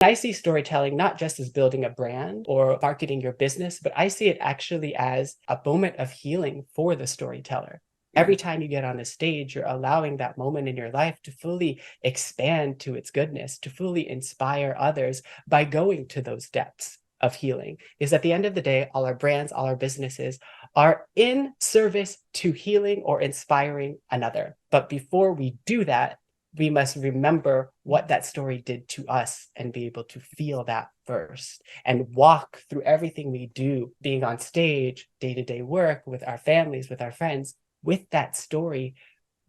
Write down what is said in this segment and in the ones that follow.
I see storytelling not just as building a brand or marketing your business, but I see it actually as a moment of healing for the storyteller. Every time you get on a stage, you're allowing that moment in your life to fully expand to its goodness, to fully inspire others by going to those depths of healing. Because at the end of the day, all our brands, all our businesses are in service to healing or inspiring another. But before we do that, we must remember what that story did to us and be able to feel that first and walk through everything we do, being on stage, day-to-day work with our families, with our friends, with that story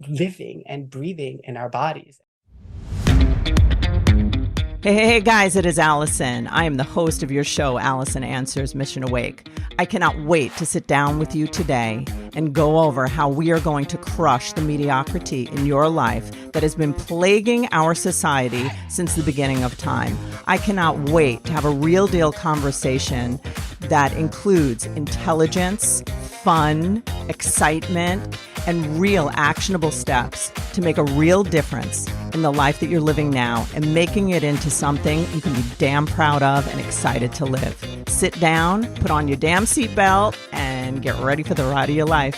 living and breathing in our bodies. Hey, guys, it is Alison. I am the host of your show, Alison Answers Mission Awake. I cannot wait to sit down with you today and go over how we are going to crush the mediocrity in your life that has been plaguing our society since the beginning of time. I cannot wait to have a real deal conversation that includes intelligence, fun, excitement, and real actionable steps to make a real difference in the life that you're living now and making it into something you can be damn proud of and excited to live. Sit down, put on your damn seatbelt, and get ready for the ride of your life.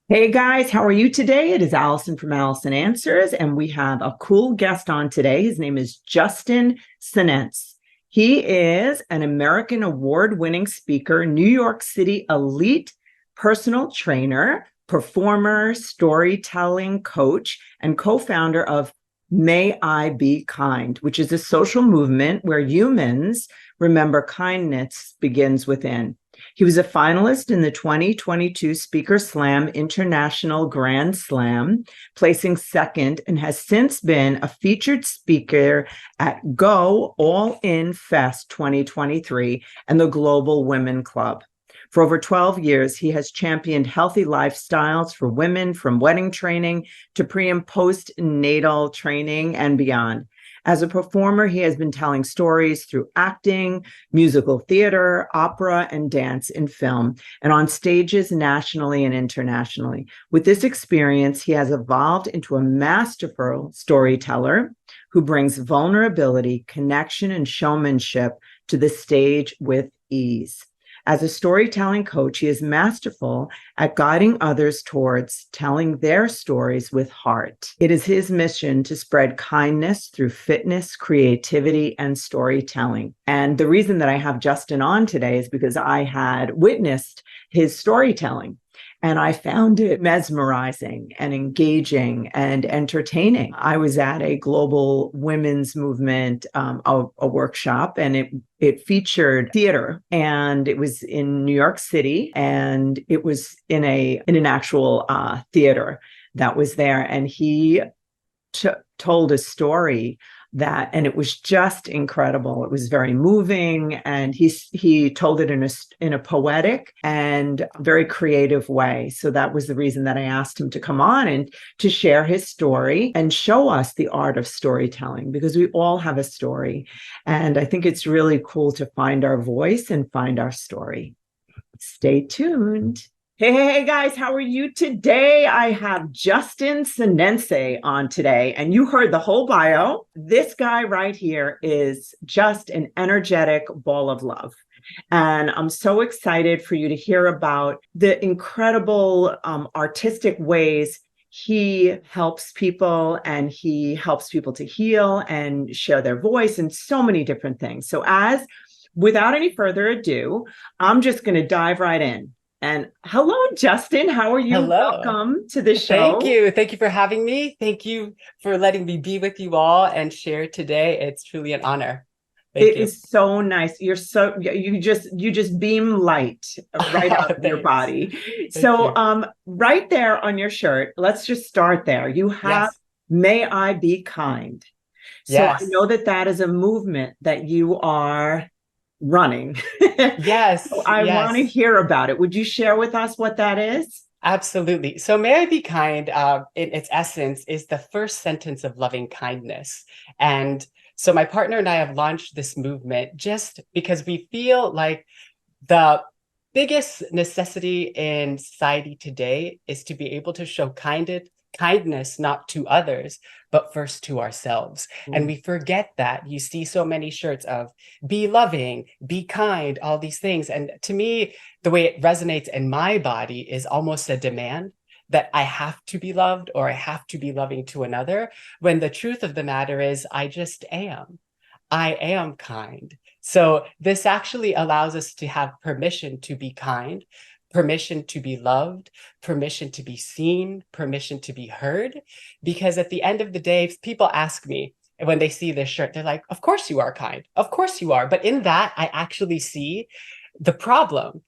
Hey guys, how are you today? It is Alison from Alison Answers, and we have a cool guest on today. His name is Justin Senense. He is an American award-winning speaker, New York City elite personal trainer, performer, storytelling coach, and co-founder of May I Be Kind, which is a social movement where humans remember kindness begins within. He was a finalist in the 2022 Speaker Slam International Grand Slam, placing second, and has since been a featured speaker at Go All In Fest 2023 and the Global Women Club. For over 12 years, he has championed healthy lifestyles for women, from wedding training to pre- and postnatal training and beyond. As a performer, he has been telling stories through acting, musical theater, opera, and dance in film, and on stages nationally and internationally. With this experience, he has evolved into a masterful storyteller who brings vulnerability, connection, and showmanship to the stage with ease. As a storytelling coach, he is masterful at guiding others towards telling their stories with heart. It is his mission to spread kindness through fitness, creativity, and storytelling. And the reason that I have Justin on today is because I had witnessed his storytelling. And I found it mesmerizing and engaging and entertaining. I was at a global women's movement, a workshop, and it featured theater, and it was in New York City, and it was in an actual theater that was there. And he told a story and it was just incredible. It was very moving, and he told it in a poetic and very creative way. So that was the reason that I asked him to come on and to share his story and show us the art of storytelling, because we all have a story. And I think it's really cool to find our voice and find our story. Stay tuned. Hey, guys, how are you today? I have Justin Senense on today, and you heard the whole bio. This guy right here is just an energetic ball of love. And I'm so excited for you to hear about the incredible artistic ways he helps people, and he helps people to heal and share their voice and so many different things. So without any further ado, I'm just going to dive right in. And hello, Justin. How are you? Hello. Welcome to the show. Thank you. Thank you for having me. Thank you for letting me be with you all and share today. It's truly an honor. Thank you. It is so nice. You just beam light right out of your body. So right there on your shirt, let's just start there. You have May I Be Kind. So I know that is a movement that you are running. Yes. So I want to hear about it. Would you share with us what that is? Absolutely. So May I Be Kind, in its essence, is the first sentence of loving kindness. And so my partner and I have launched this movement just because we feel like the biggest necessity in society today is to be able to show kindness not to others, but first to ourselves. And we forget that. You see so many shirts of be loving, be kind, all these things. And to me, the way it resonates in my body is almost a demand that I have to be loved or I have to be loving to another, when the truth of the matter is I just am. I am kind. So this actually allows us to have permission to be kind, permission to be loved, permission to be seen, permission to be heard. Because at the end of the day, if people ask me when they see this shirt, they're like, of course you are kind. Of course you are. But in that, I actually see the problem.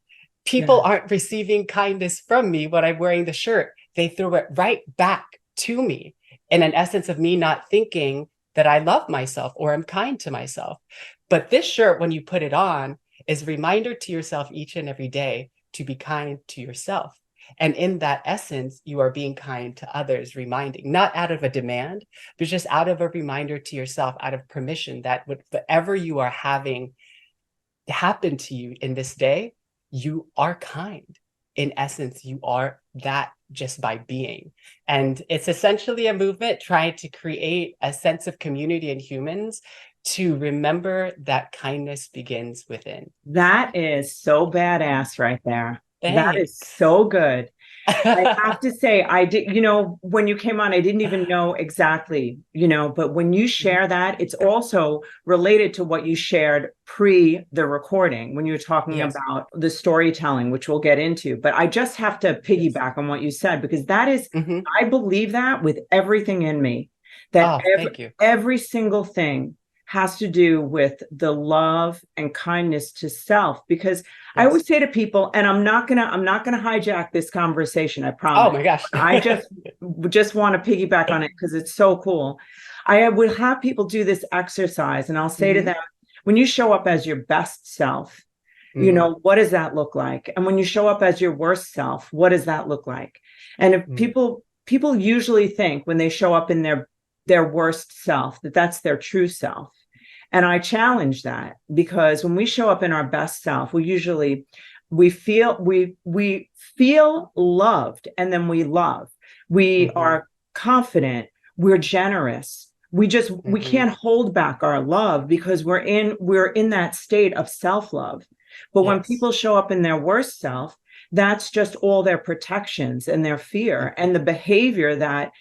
People aren't receiving kindness from me when I'm wearing the shirt. They throw it right back to me in an essence of me not thinking that I love myself or am kind to myself. But this shirt, when you put it on, is a reminder to yourself each and every day to be kind to yourself. And in that essence, you are being kind to others, reminding, not out of a demand, but just out of a reminder to yourself, out of permission that whatever you are having happen to you in this day, you are kind. In essence, you are that just by being. And it's essentially a movement trying to create a sense of community in humans to remember that kindness begins within. That is so badass right there. That is Thanks. so good. I have to say, I did, when you came on, I didn't even know exactly, but when you share that, it's also related to what you shared pre the recording when you were talking Yes. about the storytelling, which we'll get into. But I just have to piggyback on what you said, because that is, I believe that with everything in me, that Thank you. every single thing has to do with the love and kindness to self. Because I always say to people, and I'm not gonna hijack this conversation, I promise. Oh my gosh. I just want to piggyback on it because it's so cool. I will have people do this exercise and I'll say to them, when you show up as your best self, what does that look like? And when you show up as your worst self, what does that look like? And if people usually think when they show up in their worst self, that's their true self. And I challenge that, because when we show up in our best self, we feel loved, and then we love. We are confident, we're generous. We can't hold back our love because we're in that state of self-love. But when people show up in their worst self, that's just all their protections and their fear and the behavior that,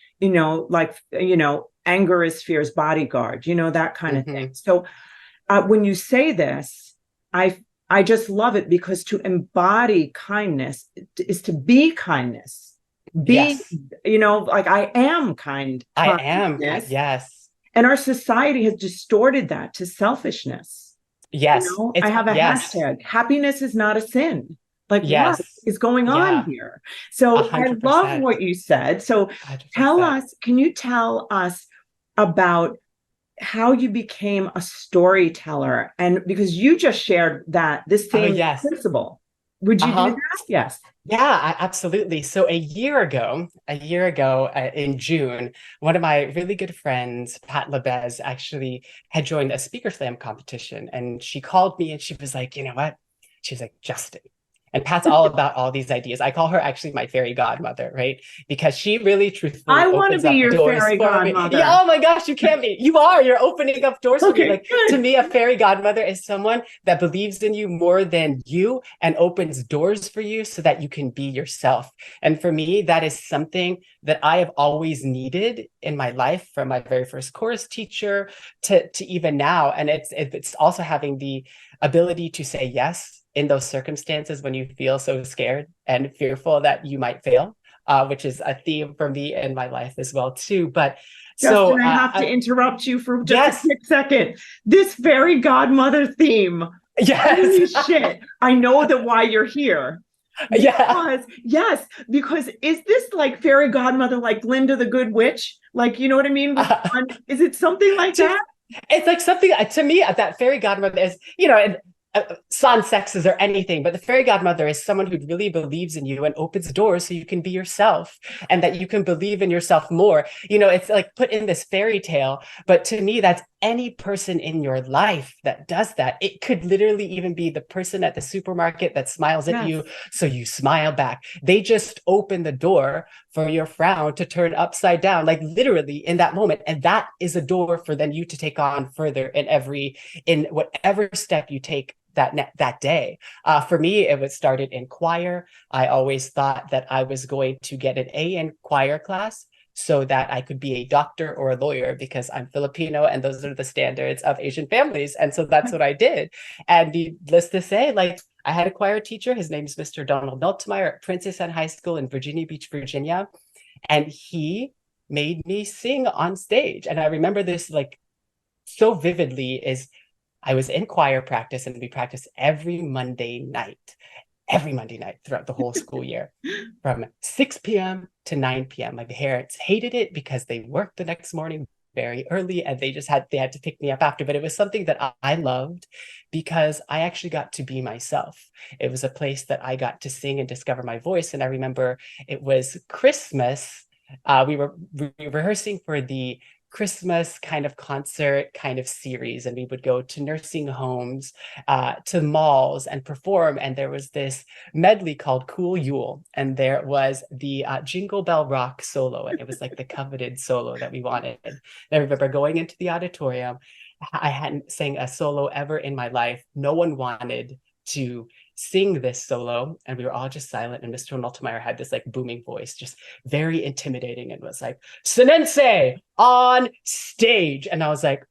anger is fear's bodyguard, that kind of thing. So when you say this, I just love it, because to embody kindness is to be kindness. Like I am kind. I am kind. Yes. And our society has distorted that to selfishness. Yes. I have a hashtag. Happiness is not a sin. Like, what is going on here? So 100%. I love what you said. So 100%. Can you tell us about how you became a storyteller? And because you just shared this same principle. Would you do that? Yes. Yeah, absolutely. So a year ago in June, one of my really good friends, Pat Labez, actually had joined a speaker slam competition. And she called me and she was like, you know what? She's like, Justin. And Pat's all about all these ideas. I call her actually my fairy godmother, right? Because she really truthfully I want to be your fairy godmother. Yeah, oh my gosh, you can be. You are. You're opening up doors for me. Like, to me, a fairy godmother is someone that believes in you more than you and opens doors for you so that you can be yourself. And for me, that is something that I have always needed in my life, from my very first chorus teacher to even now. And it's also having the ability to say yes in those circumstances when you feel so scared and fearful that you might fail, which is a theme for me in my life as well too. But Justin, I have to interrupt you for just a quick second. This fairy godmother theme. Holy shit. I know that why you're here. Because is this like fairy godmother, like Glinda the Good Witch? Like, you know what I mean? Is it something like that? It's like something, to me, that fairy godmother is, sans sexes or anything, but the fairy godmother is someone who really believes in you and opens doors so you can be yourself and that you can believe in yourself more. It's like put in this fairy tale, but to me, that's any person in your life that does that. It could literally even be the person at the supermarket that smiles at you, so you smile back. They just open the door for your frown to turn upside down, like literally in that moment. And that is a door for then you to take on further in whatever step you take that day. For me, it was started in choir. I always thought that I was going to get an A in choir class so that I could be a doctor or a lawyer, because I'm Filipino and those are the standards of Asian families. And so that's what I did. And needless to say, like, I had a choir teacher. His name is Mr. Donald Meltmeyer at Princess Anne High School in Virginia Beach, Virginia. And he made me sing on stage. And I remember this like so vividly. Is I was in choir practice, and we practiced every Monday night throughout the whole school year from 6 p.m. to 9 p.m. My parents hated it because they worked the next morning very early, and they had to pick me up after. But it was something that I loved because I actually got to be myself. It was a place that I got to sing and discover my voice. And I remember it was Christmas. We were rehearsing for the Christmas kind of concert kind of series, and we would go to nursing homes, to malls and perform. And there was this medley called Cool Yule, and there was the Jingle Bell Rock solo, and it was like the coveted solo that we wanted. And I remember going into the auditorium. I hadn't sang a solo ever in my life. No one wanted to sing this solo, and we were all just silent. And Mr. Meltmeyer had this like booming voice, just very intimidating, and was like, "Senense on stage." And I was like,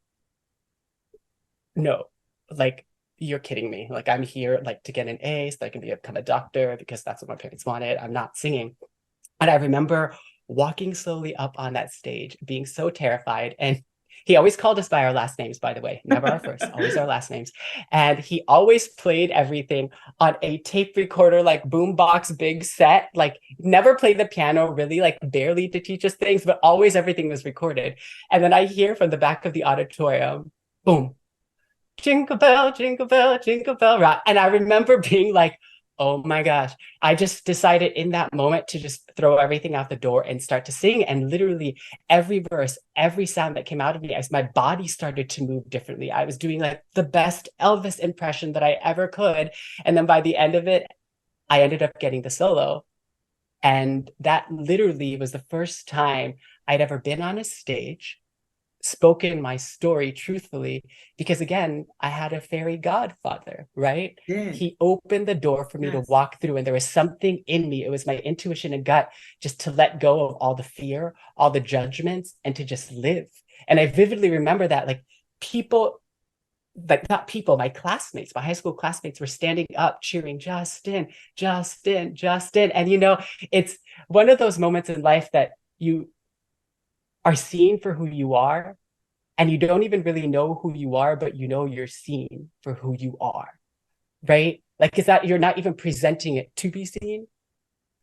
no, like, you're kidding me. Like, I'm here like to get an A so I can become a doctor because that's what my parents wanted. I'm not singing. And I remember walking slowly up on that stage, being so terrified. And he always called us by our last names, by the way, never our first, always our last names. And he always played everything on a tape recorder, like boombox, big set, like never played the piano, really, like barely to teach us things, but always everything was recorded. And then I hear from the back of the auditorium, boom, jingle bell, jingle bell, jingle bell rock. And I remember being like, oh my gosh, I just decided in that moment to just throw everything out the door and start to sing. And literally every verse, every sound that came out of me, as my body started to move differently, I was doing like the best Elvis impression that I ever could. And then by the end of it, I ended up getting the solo. And that literally was the first time I'd ever been on a stage, spoken my story truthfully, because again, I had a fairy godfather, right? Yeah. He opened the door for me to walk through, and there was something in me. It was my intuition and gut just to let go of all the fear, all the judgments, and to just live. And I vividly remember that, like, people, like, not people, my classmates, my high school classmates were standing up cheering, Justin, Justin, Justin. And it's one of those moments in life that you are seen for who you are, and you don't even really know who you are, but you're seen for who you are, right? Like, is that you're not even presenting it to be seen.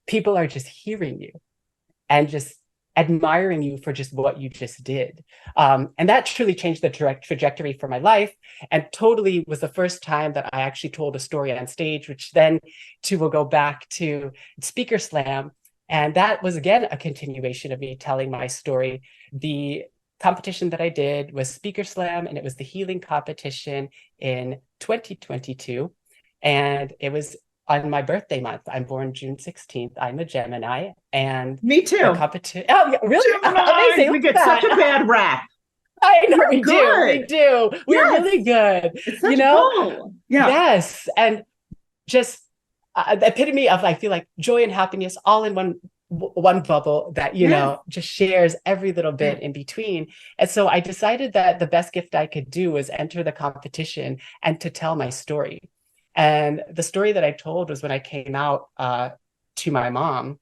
People are just hearing you and just admiring you for just what you just did. And that truly changed the trajectory for my life, and totally was the first time that I actually told a story on stage, which then too will go back to Speaker Slam. And that was, again, a continuation of me telling my story. The competition that I did was Speaker Slam, and it was the healing competition in 2022. And it was on my birthday month. I'm born June 16th. I'm a Gemini. And me too. The competition. Oh, yeah, really? Amazing. We get such a bad rap. I know. We do. We're really good. It's such cool. Yeah. Yes. And just the epitome of, I feel like, joy and happiness all in one bubble that just shares every little bit in between. And so I decided that the best gift I could do was enter the competition and to tell my story. And the story that I told was when I came out to my mom,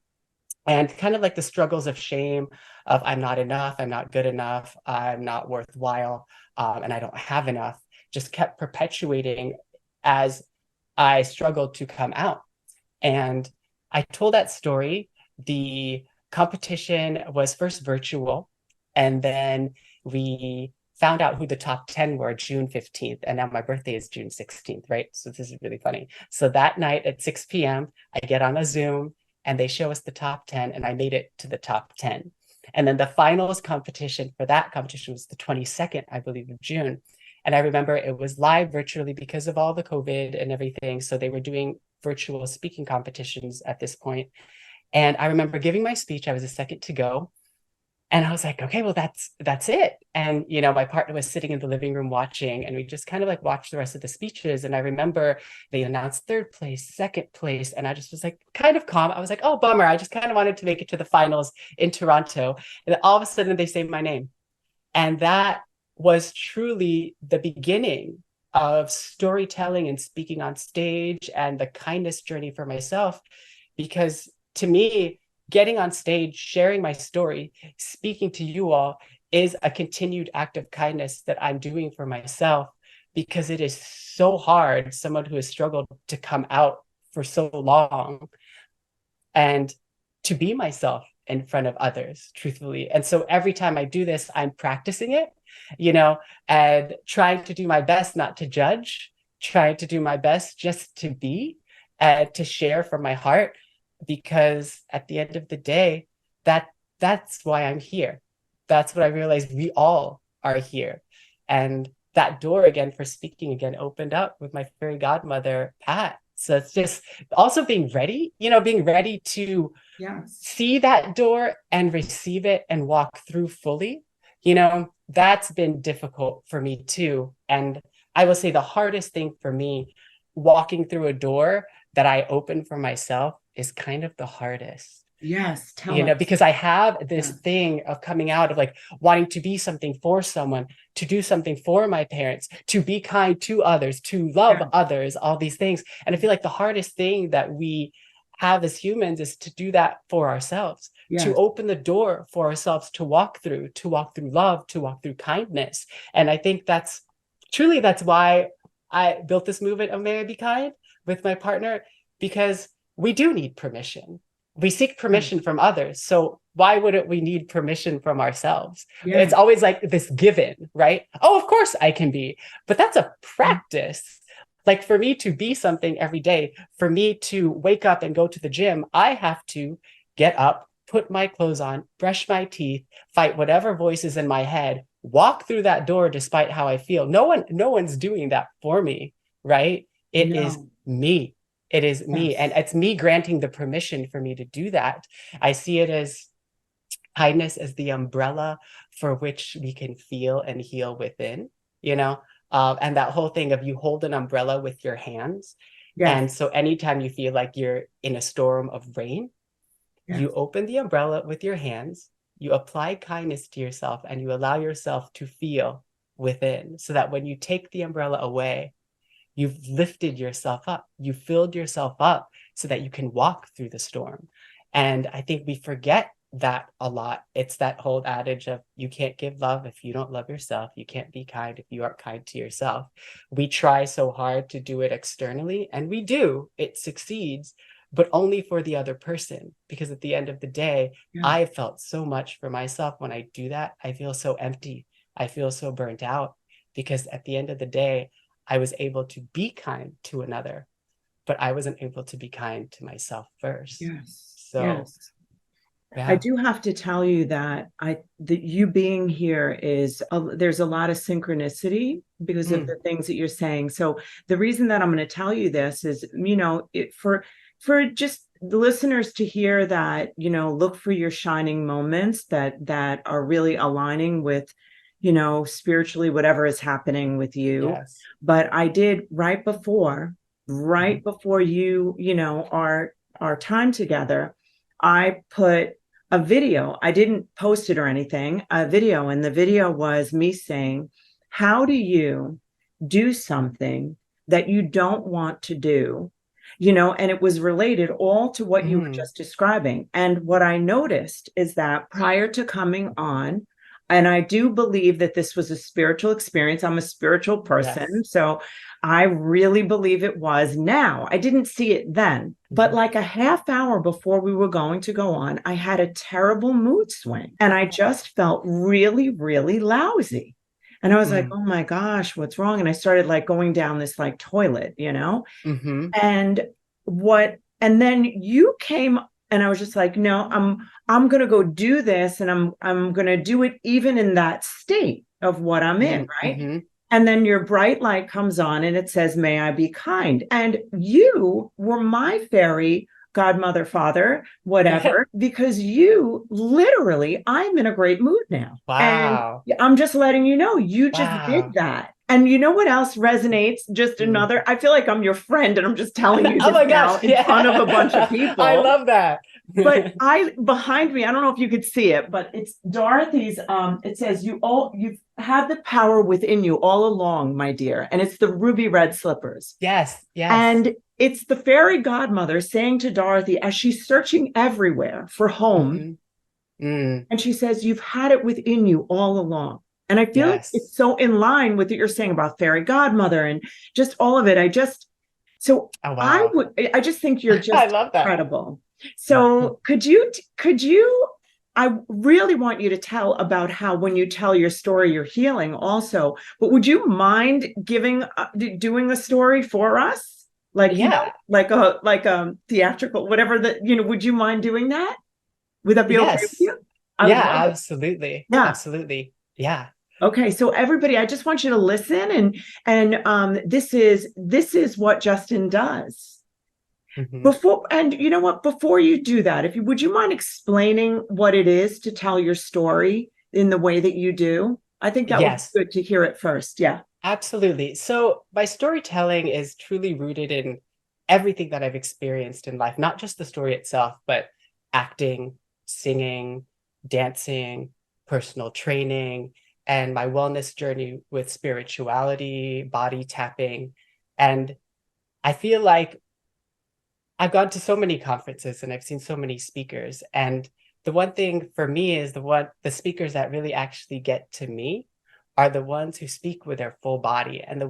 and kind of like the struggles of shame of I'm not enough, I'm not good enough, I'm not worthwhile, and I don't have enough, just kept perpetuating as I struggled to come out. And I told that story. The competition was first virtual, and then we found out who the top 10 were June 15th. And now my birthday is June 16th, right? So this is really funny. So that night at 6 p.m., I get on a Zoom and they show us the top 10, and I made it to the top 10. And then the finals competition for that competition was the 22nd, I believe, of June. And I remember it was live virtually because of all the COVID and everything. So they were doing virtual speaking competitions at this point. And I remember giving my speech. I was the second to go. And I was like, okay, well, that's it. And, you know, my partner was sitting in the living room watching, and we just kind of like watched the rest of the speeches. And I remember they announced third place, second place. And I just was like kind of calm. I was like, oh, bummer. I just kind of wanted to make it to the finals in Toronto. And then all of a sudden they say my name. And that was truly the beginning of storytelling and speaking on stage and the kindness journey for myself. Because to me, getting on stage, sharing my story, speaking to you all is a continued act of kindness that I'm doing for myself, because it is so hard, someone who has struggled to come out for so long and to be myself in front of others, truthfully. And so every time I do this, I'm practicing it, you know, and trying to do my best not to judge, trying to do my best just to be and to share from my heart, because at the end of the day, that's why I'm here. That's what I realized, we all are here. And that door again for speaking again opened up with my fairy godmother, Pat. So it's just also being ready, you know, being ready to see that door and receive it and walk through fully. You know, that's been difficult for me too. And I will say the hardest thing for me, walking through a door that I opened for myself, is kind of the hardest. Yes, tell you know, us. because I have this thing of coming out of like wanting to be something for someone, to do something for my parents, to be kind to others, to love others, all these things. And I feel like the hardest thing that we have as humans is to do that for ourselves, to open the door for ourselves to walk through love, to walk through kindness. And I think that's why I built this movement of May I Be Kind with my partner, because we do need permission. We seek permission from others. So why wouldn't we need permission from ourselves? It's always like this given, right? Oh, of course I can be, but that's a practice. Like for me to be something every day, for me to wake up and go to the gym, I have to get up, put my clothes on, brush my teeth, fight whatever voices in my head, walk through that door despite how I feel. No one's doing that for me, right? It is me. It is me. And it's me granting the permission for me to do that. I see it as kindness as the umbrella for which we can feel and heal within, you know? And that whole thing of you hold an umbrella with your hands. And so anytime you feel like you're in a storm of rain, you open the umbrella with your hands, you apply kindness to yourself, and you allow yourself to feel within, so that when you take the umbrella away, you've lifted yourself up, you filled yourself up so that you can walk through the storm. And I think we forget that a lot. It's that whole adage of you can't give love if you don't love yourself. You can't be kind if you aren't kind to yourself. We try so hard to do it externally, and we do, it succeeds, but only for the other person. Because at the end of the day, I felt so much for myself. When I do that, I feel so empty. I feel so burnt out, because at the end of the day, I was able to be kind to another, but I wasn't able to be kind to myself first. I do have to tell you that you being here is there's a lot of synchronicity because of the things that you're saying. So the reason that I'm going to tell you this is, you know, for just the listeners to hear that, you know, look for your shining moments that are really aligning with, you know, spiritually, whatever is happening with you. But I did right before you, you know, our time together, I put a video. I didn't post it or anything, a video. And the video was me saying, how do you do something that you don't want to do? You know, and it was related all to what you were just describing. And what I noticed is that prior to coming on, and I do believe that this was a spiritual experience. I'm a spiritual person. So I really believe it was. Now, I didn't see it then, but like a half hour before we were going to go on, I had a terrible mood swing and I just felt really, really lousy. And I was like, oh my gosh, what's wrong? And I started like going down this like toilet, you know? And then you came And I was just like, no, I'm going to go do this, and I'm going to do it even in that state of what I'm in, right? Mm-hmm. And then your bright light comes on and it says, may I be kind. And you were my fairy godmother, father, whatever, because you literally, I'm in a great mood now. And Wow. I'm just letting you know, you just did Wow. that. And you know what else resonates? Just Mm. another, I feel like I'm your friend and I'm just telling you Oh this my now gosh. in front of a bunch of Yeah. I people. love that. But I behind me, I don't know if you could see it, but it's Dorothy's. It says you've had the power within you all along, my dear, and it's the ruby red slippers. Yes. Yes. And it's the fairy godmother saying to Dorothy as she's searching everywhere for home, Mm-hmm. Mm. and she says, you've had it within you all along. And I feel like Yes. it's so in line with what you're saying about fairy godmother and just all of it. So Oh wow. I just think you're I just love that. incredible. So could you, I really want you to tell about how when you tell your story, you're healing also, but would you mind doing a story for us? Like, Yeah. like a theatrical, whatever would you mind doing that? Would that be okay with Yes. you? I would Yeah, love it. absolutely. Yeah. Absolutely. Yeah. Okay, so everybody, I just want you to listen, and this is what Justin does. Hmm. Before, and you know what, before you do that, if you would you mind explaining what it is to tell your story in the way that you do? I think that would be Yes, good to hear it first. Yeah. absolutely. So my storytelling is truly rooted in everything that I've experienced in life, not just the story itself, but acting, singing, dancing, personal training, and my wellness journey with spirituality, body tapping. And I feel like I've gone to so many conferences and I've seen so many speakers. And the one thing for me is the speakers that really actually get to me are the ones who speak with their full body. And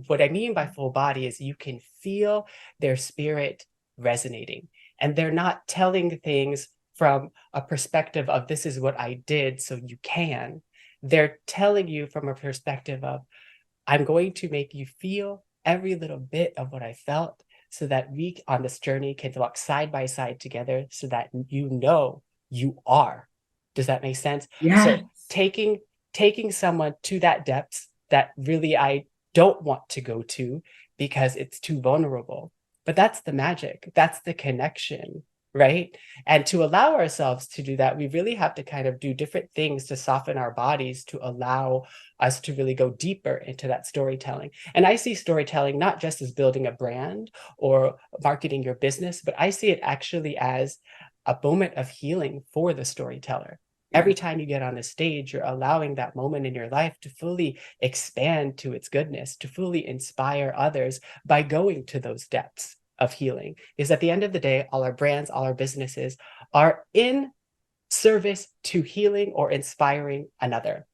what I mean by full body is you can feel their spirit resonating. And they're not telling things from a perspective of this is what I did, so you can. They're telling you from a perspective of I'm going to make you feel every little bit of what I felt so that we on this journey can walk side by side together so that you know you are. Does that make sense? Yes. So taking someone to that depth that really I don't want to go to because it's too vulnerable. But that's the magic. That's the connection, right? And to allow ourselves to do that, we really have to kind of do different things to soften our bodies to allow us to really go deeper into that storytelling. And I see storytelling not just as building a brand or marketing your business, but I see it actually as a moment of healing for the storyteller. Yeah. Every time you get on the stage, you're allowing that moment in your life to fully expand to its goodness, to fully inspire others by going to those depths of healing. Because at the end of the day, all our brands, all our businesses are in service to healing or inspiring another.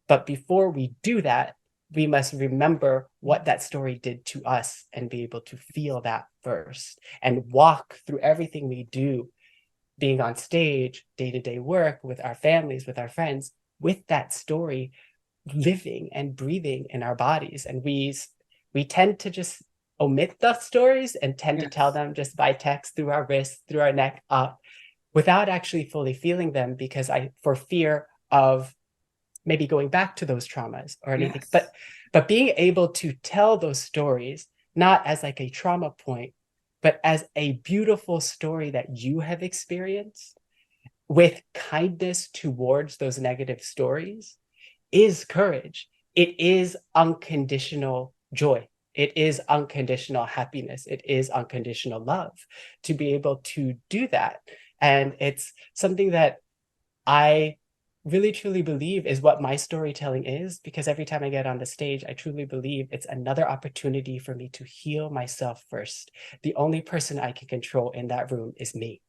But before we do that, we must remember what that story did to us and be able to feel that first and walk through everything we do, being on stage, day-to-day work with our families, with our friends, with that story living and breathing in our bodies. And we tend to just omit the stories and tend to tell Yes. them just by text through our wrists, through our neck up, without actually fully feeling them because for fear of maybe going back to those traumas or anything. Yes. But being able to tell those stories not as like a trauma point, but as a beautiful story that you have experienced with kindness towards those negative stories is courage. It is unconditional joy. It is unconditional happiness. It is unconditional love to be able to do that. And it's something that I really truly believe is what my storytelling is, because every time I get on the stage, I truly believe it's another opportunity for me to heal myself first. The only person I can control in that room is me.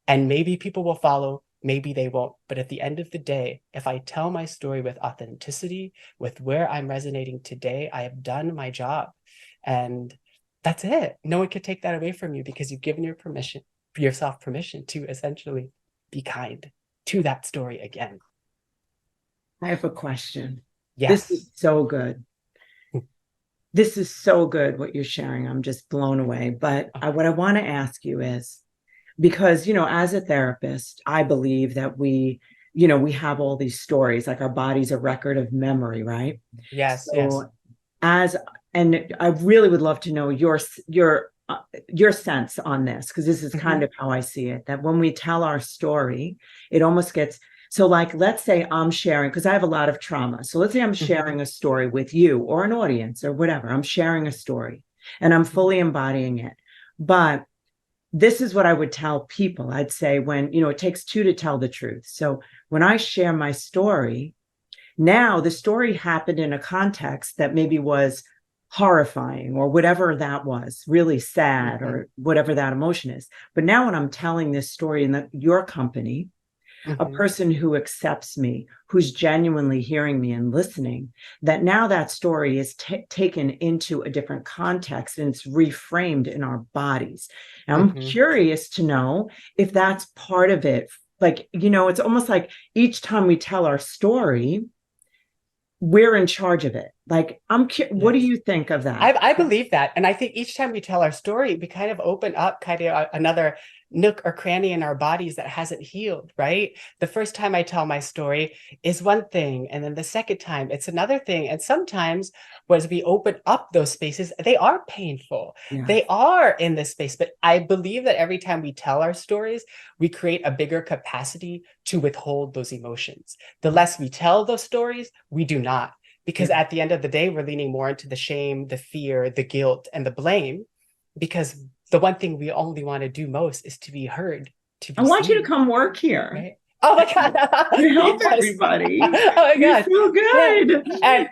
And maybe people will follow, maybe they won't. But at the end of the day, if I tell my story with authenticity, with where I'm resonating today, I have done my job. And that's it. No one can take that away from you because you've given yourself permission to essentially be kind to that story again. I have a question. This Yes. is so good. This is so good what you're sharing. I'm just blown away. But Oh, what I want to ask you is, because, as a therapist, I believe that we have all these stories, like our body's a record of memory, right? Yes, yes. So as and I really would love to know your sense on this, because this is kind Mhm, of how I see it, that when we tell our story, it almost gets so, like, let's say I'm sharing, because I have a lot of trauma. So let's say I'm mhm, sharing a story with you or an audience or whatever. I'm sharing a story and I'm mhm, fully embodying it. But this is what I would tell people. I'd say, when, it takes two to tell the truth. So when I share my story, now the story happened in a context that maybe was horrifying or whatever that was, really sad mhm, or whatever that emotion is. But now when I'm telling this story in your company, a mhm, person who accepts me, who's genuinely hearing me and listening, that now that story is taken into a different context and it's reframed in our bodies. And I'm mhm. curious to know if that's part of it. Like, it's almost like each time we tell our story, we're in charge of it. Like, what do Yes. you think of that? I believe that. And I think each time we tell our story, we kind of open up kind of another nook or cranny in our bodies that hasn't healed, right? The first time I tell my story is one thing. And then the second time, it's another thing. And sometimes, as we open up those spaces, they are painful. Yes. They are in this space. But I believe that every time we tell our stories, we create a bigger capacity to withhold those emotions. The less we tell those stories, we do not, because Yeah. at the end of the day, we're leaning more into the shame, the fear, the guilt, and the blame, because the one thing we only want to do most is to be heard, to I be want you to seen, come work here. right? Oh my God. You help Yes. everybody. Oh my You're God. so Yeah. good. And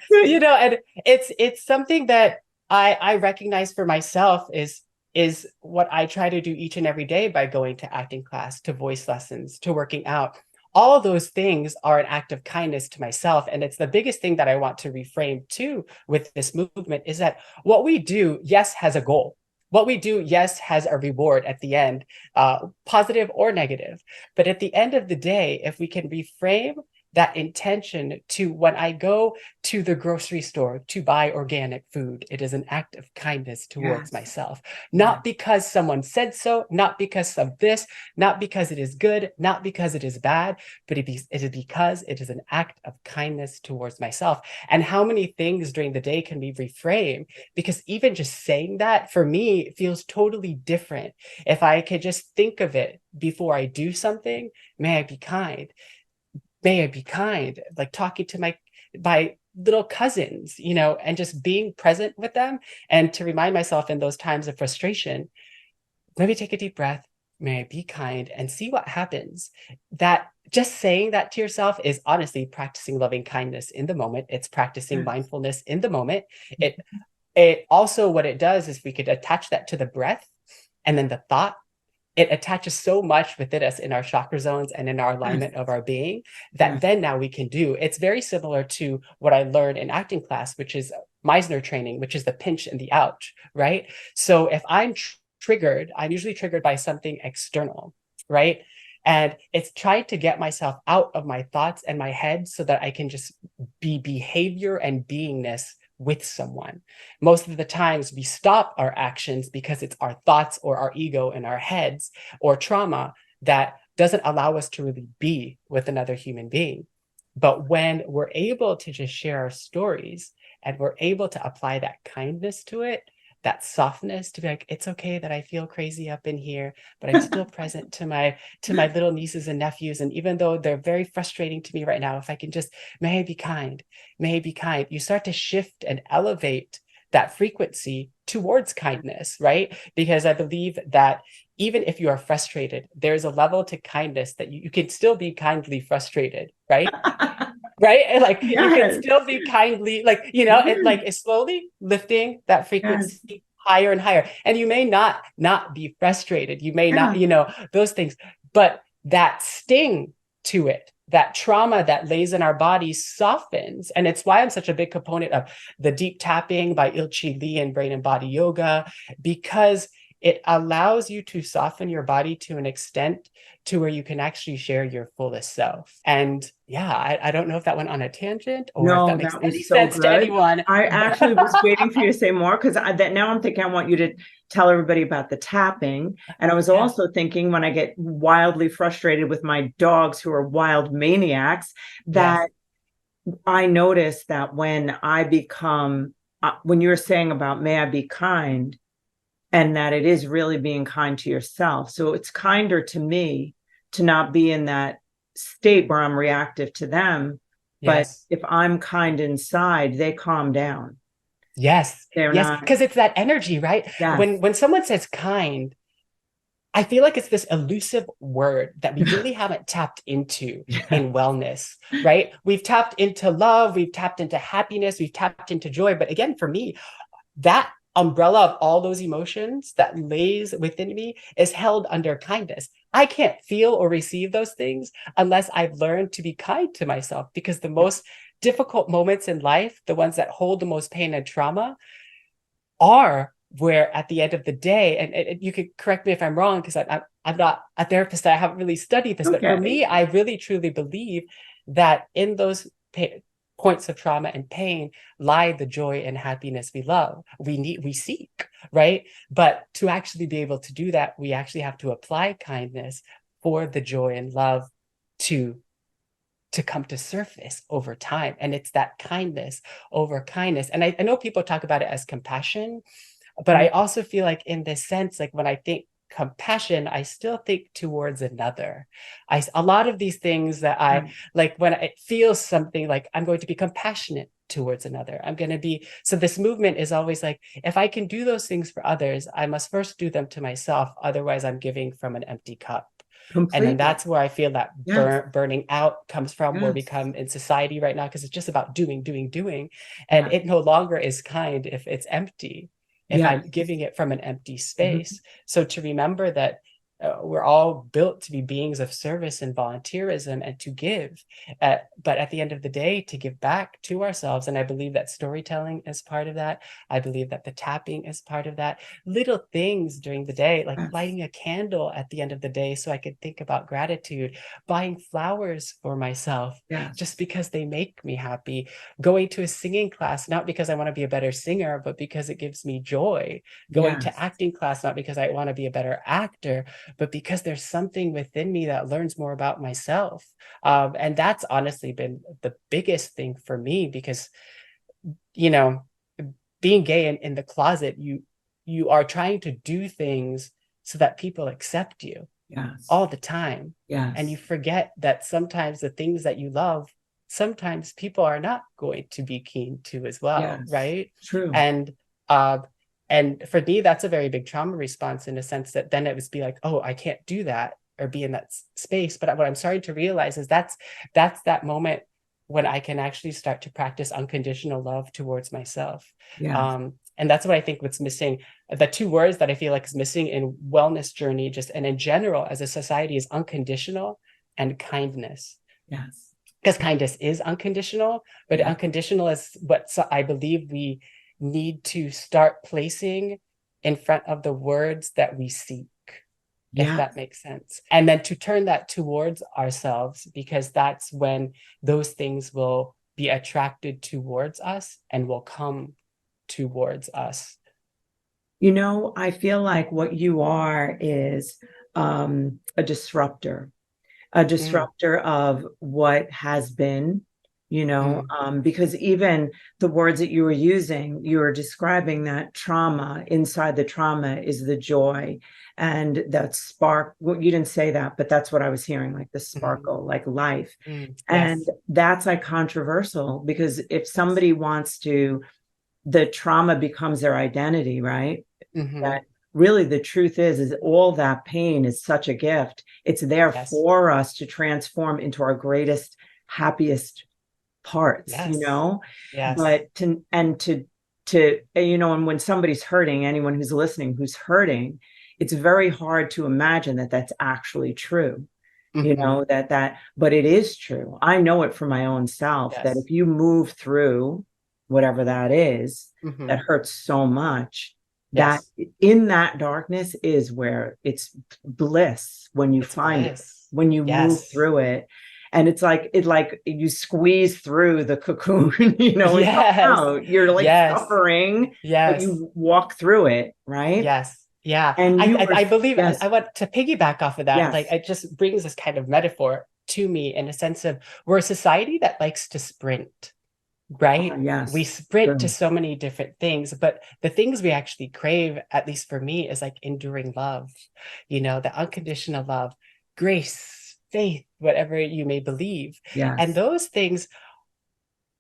and it's something that I recognize for myself is what I try to do each and every day by going to acting class, to voice lessons, to working out. All those things are an act of kindness to myself. And it's the biggest thing that I want to reframe too with this movement, is that what we do, yes, has a goal. What we do, yes, has a reward at the end, positive or negative. But at the end of the day, if we can reframe that intention to, when I go to the grocery store to buy organic food, it is an act of kindness towards Yes. myself. Yeah. Not because someone said so, not because of this, not because it is good, not because it is bad, but it is because it is an act of kindness towards myself. And how many things during the day can we reframe? Because even just saying that, for me, feels totally different. If I could just think of it before I do something, may I be kind, may I be kind, like talking to my little cousins, and just being present with them, and to remind myself in those times of frustration, maybe take a deep breath, may I be kind, and see what happens. That just saying that to yourself is honestly practicing loving kindness in the moment. It's practicing Yes. mindfulness in the moment. It also, what it does is we could attach that to the breath and then the thought. It attaches so much within us in our chakra zones and in our Yes. alignment of our being, that Yes. then now we can do. It's very similar to what I learned in acting class, which is Meisner training, which is the pinch and the ouch, right? So if I'm triggered, I'm usually triggered by something external, right? And it's trying to get myself out of my thoughts and my head so that I can just be behavior and beingness with someone. Most of the times we stop our actions because it's our thoughts or our ego in our heads or trauma that doesn't allow us to really be with another human being. But when we're able to just share our stories and we're able to apply that kindness to it, that softness, to be like, it's okay that I feel crazy up in here, but I'm still present to my little nieces and nephews. And even though they're very frustrating to me right now, if I can just, may I be kind, may I be kind, you start to shift and elevate that frequency towards kindness, right? Because I believe that even if you are frustrated, there's a level to kindness that you can still be kindly frustrated, right? Right? And like you can Yes. still be kindly, like, Yes. it's slowly lifting that Yes. frequency higher and higher. And you may not be frustrated. You may not, Yeah. those things, but that sting to it, that trauma that lays in our bodies softens. And it's why I'm such a big proponent of the deep tapping by Ilchi Lee and brain and body yoga, because it allows you to soften your body to an extent to where you can actually share your fullest self. And yeah, I don't know if that went on a tangent or if that No, makes that any was so sense to good. anyone. I actually was waiting for you to say more because that now I'm thinking I want you to tell everybody about the tapping. And I was Yeah. also thinking when I get wildly frustrated with my dogs who are wild maniacs, Yes. that I notice that when I become, when you were saying about may I be kind, and that it is really being kind to yourself. So it's kinder to me to not be in that state where I'm reactive to them. But Yes. if I'm kind inside, they calm down. Yes. They're Yes. not, Because it's that energy, right? yes. When someone says kind, I feel like it's this elusive word that we really haven't tapped into Yeah. in wellness, right? We've tapped into love, we've tapped into happiness, we've tapped into joy. But again, for me, that umbrella of all those emotions that lays within me is held under kindness. I can't feel or receive those things unless I've learned to be kind to myself, because the most difficult moments in life, the ones that hold the most pain and trauma, are where at the end of the day, and you could correct me if I'm wrong, because I'm not a therapist, I haven't really studied this, but for Okay. me, I really truly believe that in those points of trauma and pain lie the joy and happiness we seek, right? But to actually be able to do that, we actually have to apply kindness for the joy and love to come to surface over time. And it's that kindness over kindness. And I know people talk about it as compassion, but I also feel like in this sense, like when I think compassion, I still think towards another. A lot of these things that I like, when it feels something like I'm going to be compassionate towards another, I'm going to be, so this movement is always like, if I can do those things for others, I must first do them to myself. Otherwise I'm giving from an empty cup. And then Completely. that's where I feel that Yes. burning out comes from, where we Yes. come in society right now, because it's just about doing, doing, doing. And Yeah. it no longer is kind if it's empty, if I'm Yes. giving it from an empty Mhm. space. So to remember that we're all built to be beings of service and volunteerism and to give, but at the end of the day, to give back to ourselves. And I believe that storytelling is part of that. I believe that the tapping is part of that. Little things during the day, like Yes. lighting a candle at the end of the day so I could think about gratitude, buying flowers for myself Yes. just because they make me happy, going to a singing class, not because I want to be a better singer, but because it gives me joy, going to Yes. acting class, not because I want to be a better actor, but because there's something within me that learns more about myself. And that's honestly been the biggest thing for me, because, you know, being gay in the closet, you are trying to do things so that people accept you Yes. all the time. And you Yes. forget that sometimes the things that you love, sometimes people are not going to be keen to as well, Yes. right? True. And uh and for me, that's a very big trauma response, in a sense that then it was be like, oh, I can't do that or be in that space. But what I'm starting to realize is that's that moment when I can actually start to practice unconditional love towards myself. Yes. And that's what I think what's missing. The two words that I feel like is missing in wellness journey, just and in general as a society, is unconditional and kindness. Yes. Because kindness is unconditional, but Yeah. unconditional is what I believe we need to start placing in front of the words that we seek, if Yeah. that makes sense. And then to turn that towards ourselves, because that's when those things will be attracted towards us and will come towards us. You know, I feel like what you are is a disruptor, Mm, of what has been, mm, because even the words that you were using, you were describing that trauma. Inside the trauma is the joy and that spark. Well, you didn't say that, but that's what I was hearing, like the mm, sparkle, like life. And yes. that's like controversial because if somebody wants to, the trauma becomes their identity, right? Mm-hmm. That really the truth is all that pain is such a gift. It's there Yes. for us to transform into our greatest, happiest parts, Yes. Yes. but and when somebody's hurting, anyone who's listening who's hurting, it's very hard to imagine that that's actually true. Mm-hmm. But it is true. I know it for my own self that Yes. if you move through whatever that is, Mm-hmm. that hurts so much, that Yes. in that darkness is where it's bliss when you It's find it, bliss. when you move Yes. through it. And it's like you squeeze through the cocoon, and come Yes. out. You're like Yes. suffering, but Yes. you walk through it, right? Yes. Yeah. And you were, I believe I yes, want to piggyback off of that. Like yes. it just brings this kind of metaphor to me in a sense of we're a society that likes to sprint, right? We Yes, sprint to true. so many different things, but the things we actually crave, at least for me, is like enduring love, the unconditional love, grace, faith, whatever you may believe. And Yes, those things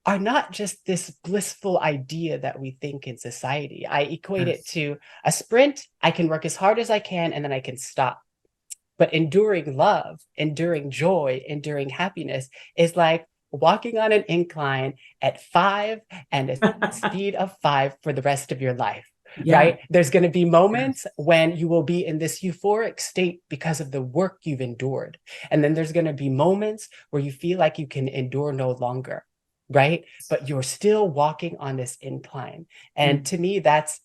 are not just this blissful idea that we think in society. I equate it yes, to a sprint. I can work as hard as I can and then I can stop. But enduring love, enduring joy, enduring happiness is like walking on an incline at 5 and a speed of 5 for the rest of your life. yeah, Right? There's going to be moments yes, when you will be in this euphoric state because of the work you've endured. And then there's going to be moments where you feel like you can endure no longer, right? But you're still walking on this incline. And mm, to me, that's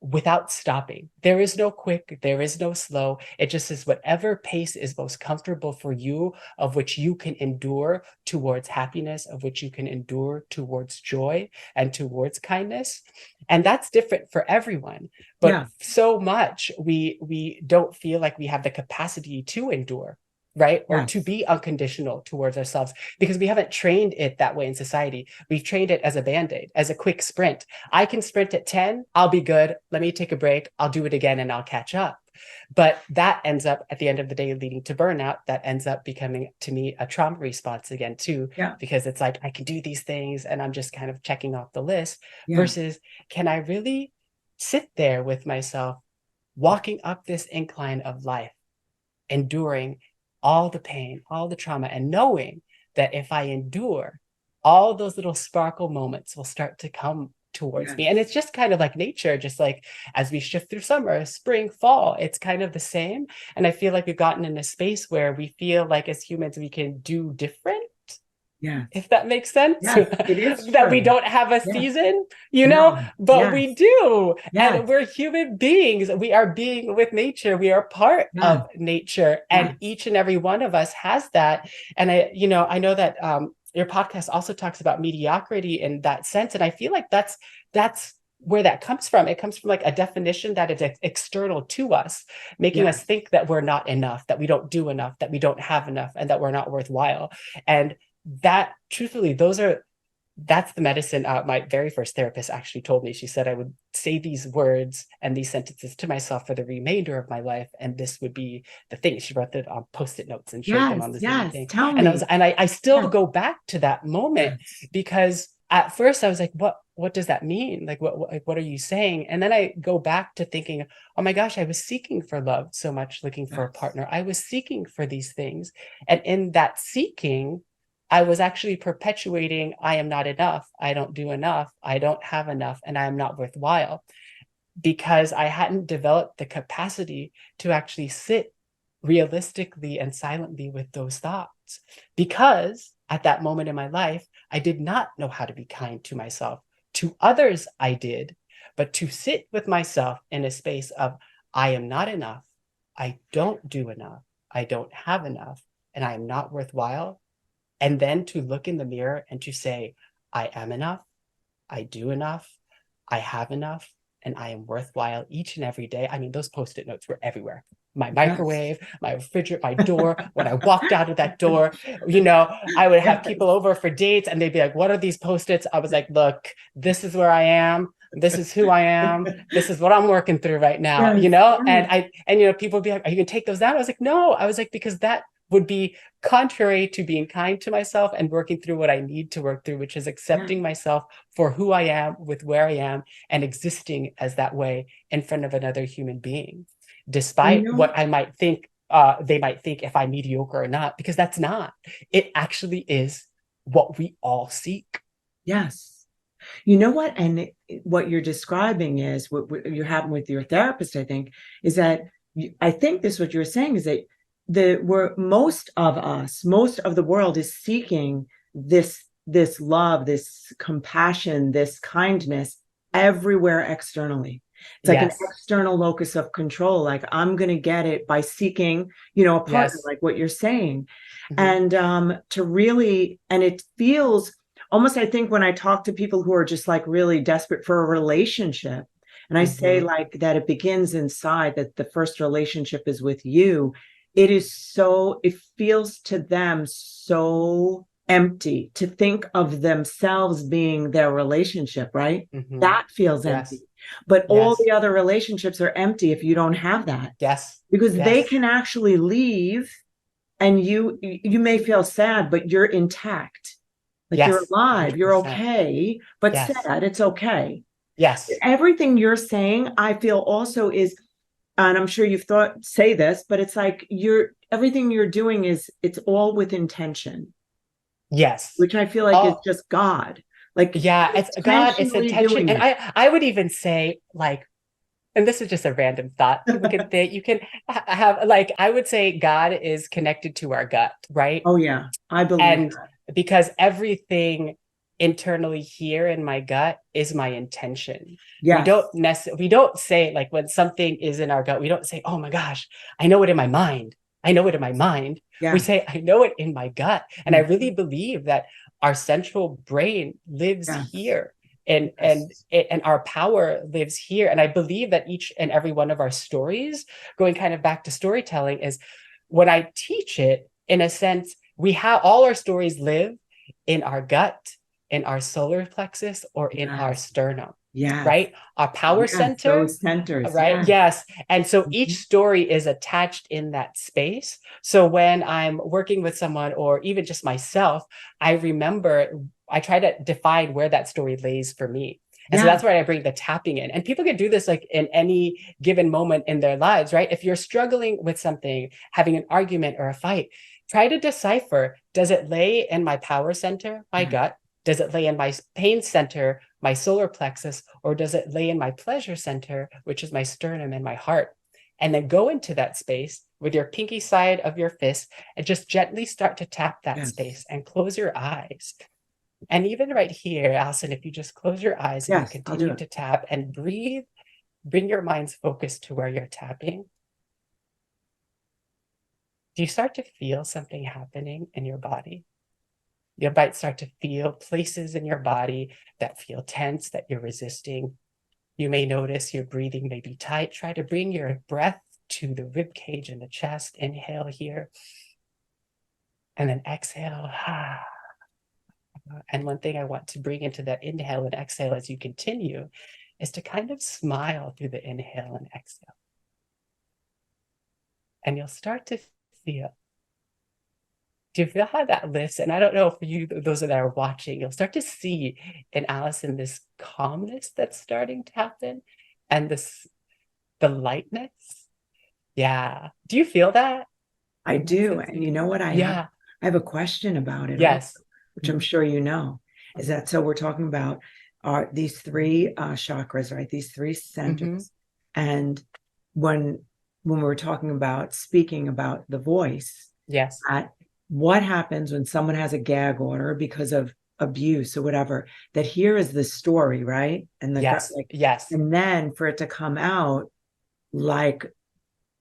without stopping. There is no quick, there is no slow. It just is whatever pace is most comfortable for you, of which you can endure towards happiness, of which you can endure towards joy and towards kindness. And that's different for everyone. But yeah, so much we don't feel like we have the capacity to endure, right? Or to yes, be unconditional towards ourselves because we haven't trained it that way in society. We've trained it as a band-aid, as a quick sprint. I can sprint at 10, I'll be good. Let me take a break. I'll do it again and I'll catch up. But that ends up at the end of the day leading to burnout. That ends up becoming, to me, a trauma response again, too, yeah, because it's like I can do these things and I'm just kind of checking off the list yeah, versus can I really sit there with myself walking up this incline of life, enduring all the pain, all the trauma, and knowing that if I endure, all those little sparkle moments will start to come towards me. And yes, it's just kind of like nature, just like as we shift through summer, spring, fall, it's kind of the same. And I feel like we've gotten in a space where we feel like as humans, we can do different, yes, if that makes sense, yes, it is that we true. don't have a Yes, season, no, but we yes, do. And yes, we're human beings. We are being with nature. We are part yes, of nature. And yes, each and every one of us has that. And I know that your podcast also talks about mediocrity in that sense. And I feel like that's where that comes from. It comes from like a definition that is external to us, making us yes, think that we're not enough, that we don't do enough, that we don't have enough, and that we're not worthwhile. And that truthfully, that's the medicine. My very first therapist actually told me, she said I would say these words and these sentences to myself for the remainder of my life, and this would be the thing. She wrote it on post-it notes and showed them yes, on the Zoom yes. thing. Tell And me. I still Yes, go back to that moment yes, because at first I was like, what does that mean? Like what are you saying? And then I go back to thinking, oh my gosh, I was seeking for love so much, looking for a yes, partner. I was seeking for these things. And in that seeking, I was actually perpetuating, I am not enough, I don't do enough, I don't have enough, and I am not worthwhile because I hadn't developed the capacity to actually sit realistically and silently with those thoughts. Because at that moment in my life, I did not know how to be kind to myself. To others, I did, but to sit with myself in a space of, I am not enough, I don't do enough, I don't have enough, and I am not worthwhile, and then to look in the mirror and to say, I am enough, I do enough, I have enough, and I am worthwhile each and every day. I mean, those post-it notes were everywhere. My yes, microwave, my refrigerator, my door. When I walked out of that door, I would have people yes, over for dates and they'd be like, what are these post-its? I was like, look, this is where I am. This is who I am. This is what I'm working through right now, yes, And yes, people would be like, are you gonna take those down? I was like, no. I was like, because that would be contrary to being kind to myself and working through what I need to work through, which is yes. accepting myself for who I am, with where I am, and existing as that way in front of another human being, And despite what I might think they might think if I'm mediocre or not, because that's not. It actually is what we all seek. yes. You know what? And what you're describing is what you're having with your therapist, I think, is that I think this what you're saying is that we're most of us, most of the world is seeking this love, this compassion, this kindness everywhere externally. It's like an Yes. external locus of control. Like I'm going to get it by seeking, you know, a partner, Yes. like what you're saying. Hmm. And to really, and it feels almost, I think when I talk to people who are just like really desperate for a relationship, and I say Hmm. like that it begins inside, that the first relationship is with you, it is so, it feels to them so empty to think of themselves being their relationship, right? Hmm. That feels empty. Yes. But all Yes. the other relationships are empty if you don't have that, Yes. because they Yes. can actually leave and you may feel sad, but you're intact. Like you're Yes. alive, you're 100%. okay, but Yes. sad, it's okay. Yes. Everything you're saying, I feel also is, and I'm sure you've thought say this, but it's like you're everything you're doing is it's all with intention, Yes. which I feel like is Oh, just God. Like yeah. It's God, it's intentionally intention. doing And it. I would even say, like, and this is just a random thought. People can think, you can have, like, I would say God is connected to our gut, right? Oh yeah, I believe And that. because everything internally here in my gut is my intention. Yes. We don't say, like, when something is in our gut, we don't say, oh my gosh, I know it in my mind. I know it in my mind. We Yes. say, I know it in my gut. And I really Mhm. believe that our central brain lives Yes. here, and Yes. and our power lives here. And I believe that each and every one of our stories, going kind of back to storytelling, is when I teach it, in a sense, we have all our stories live in our gut, in our solar plexus, or in our Yes. sternum, Yes. right? Our power Yes. center, Those centers. right? Yes. Yes. And so each Mhm. story is attached in that space. So when I'm working with someone, or even just myself, I remember, I try to define where that story lays for me. And so Yes. that's where I bring the tapping in. And people can do this like in any given moment in their lives, right? If you're struggling with something, having an argument or a fight, try to decipher, does it lay in my power center, my Yes. gut? Does it lay in my pain center, my solar plexus, or does it lay in my pleasure center, which is my sternum and my heart? And then go into that space with your pinky side of your fist and just gently start to tap that Yes. space and close your eyes. And even right here, Alison, if you just close your eyes and you Yes. I'll do continue it. to tap and breathe, bring your mind's focus to where you're tapping. Do you start to feel something happening in your body? You might start to feel places in your body that feel tense, that you're resisting. You may notice your breathing may be tight. Try to bring your breath to the rib cage and the chest. Inhale here, and then exhale. And one thing I want to bring into that inhale and exhale as you continue is to kind of smile through the inhale and exhale. And you'll start to feel, do you feel how that lifts? And I don't know, for you, those that are watching, you'll start to see in Alison this calmness that's starting to happen, and the lightness. Yeah. Do you feel that I in that do. sense? And you know what Yeah. I have a question about it also, Yes. which I'm sure you know, is that so we're talking about are these three chakras, right? These three Mm-hmm. centers. And when when we're talking about speaking about the voice, Yes. what happens when someone has a gag order because of abuse or whatever, that here is the story, right? And the gut, Yes. like, Yes. and then for it to come out, like,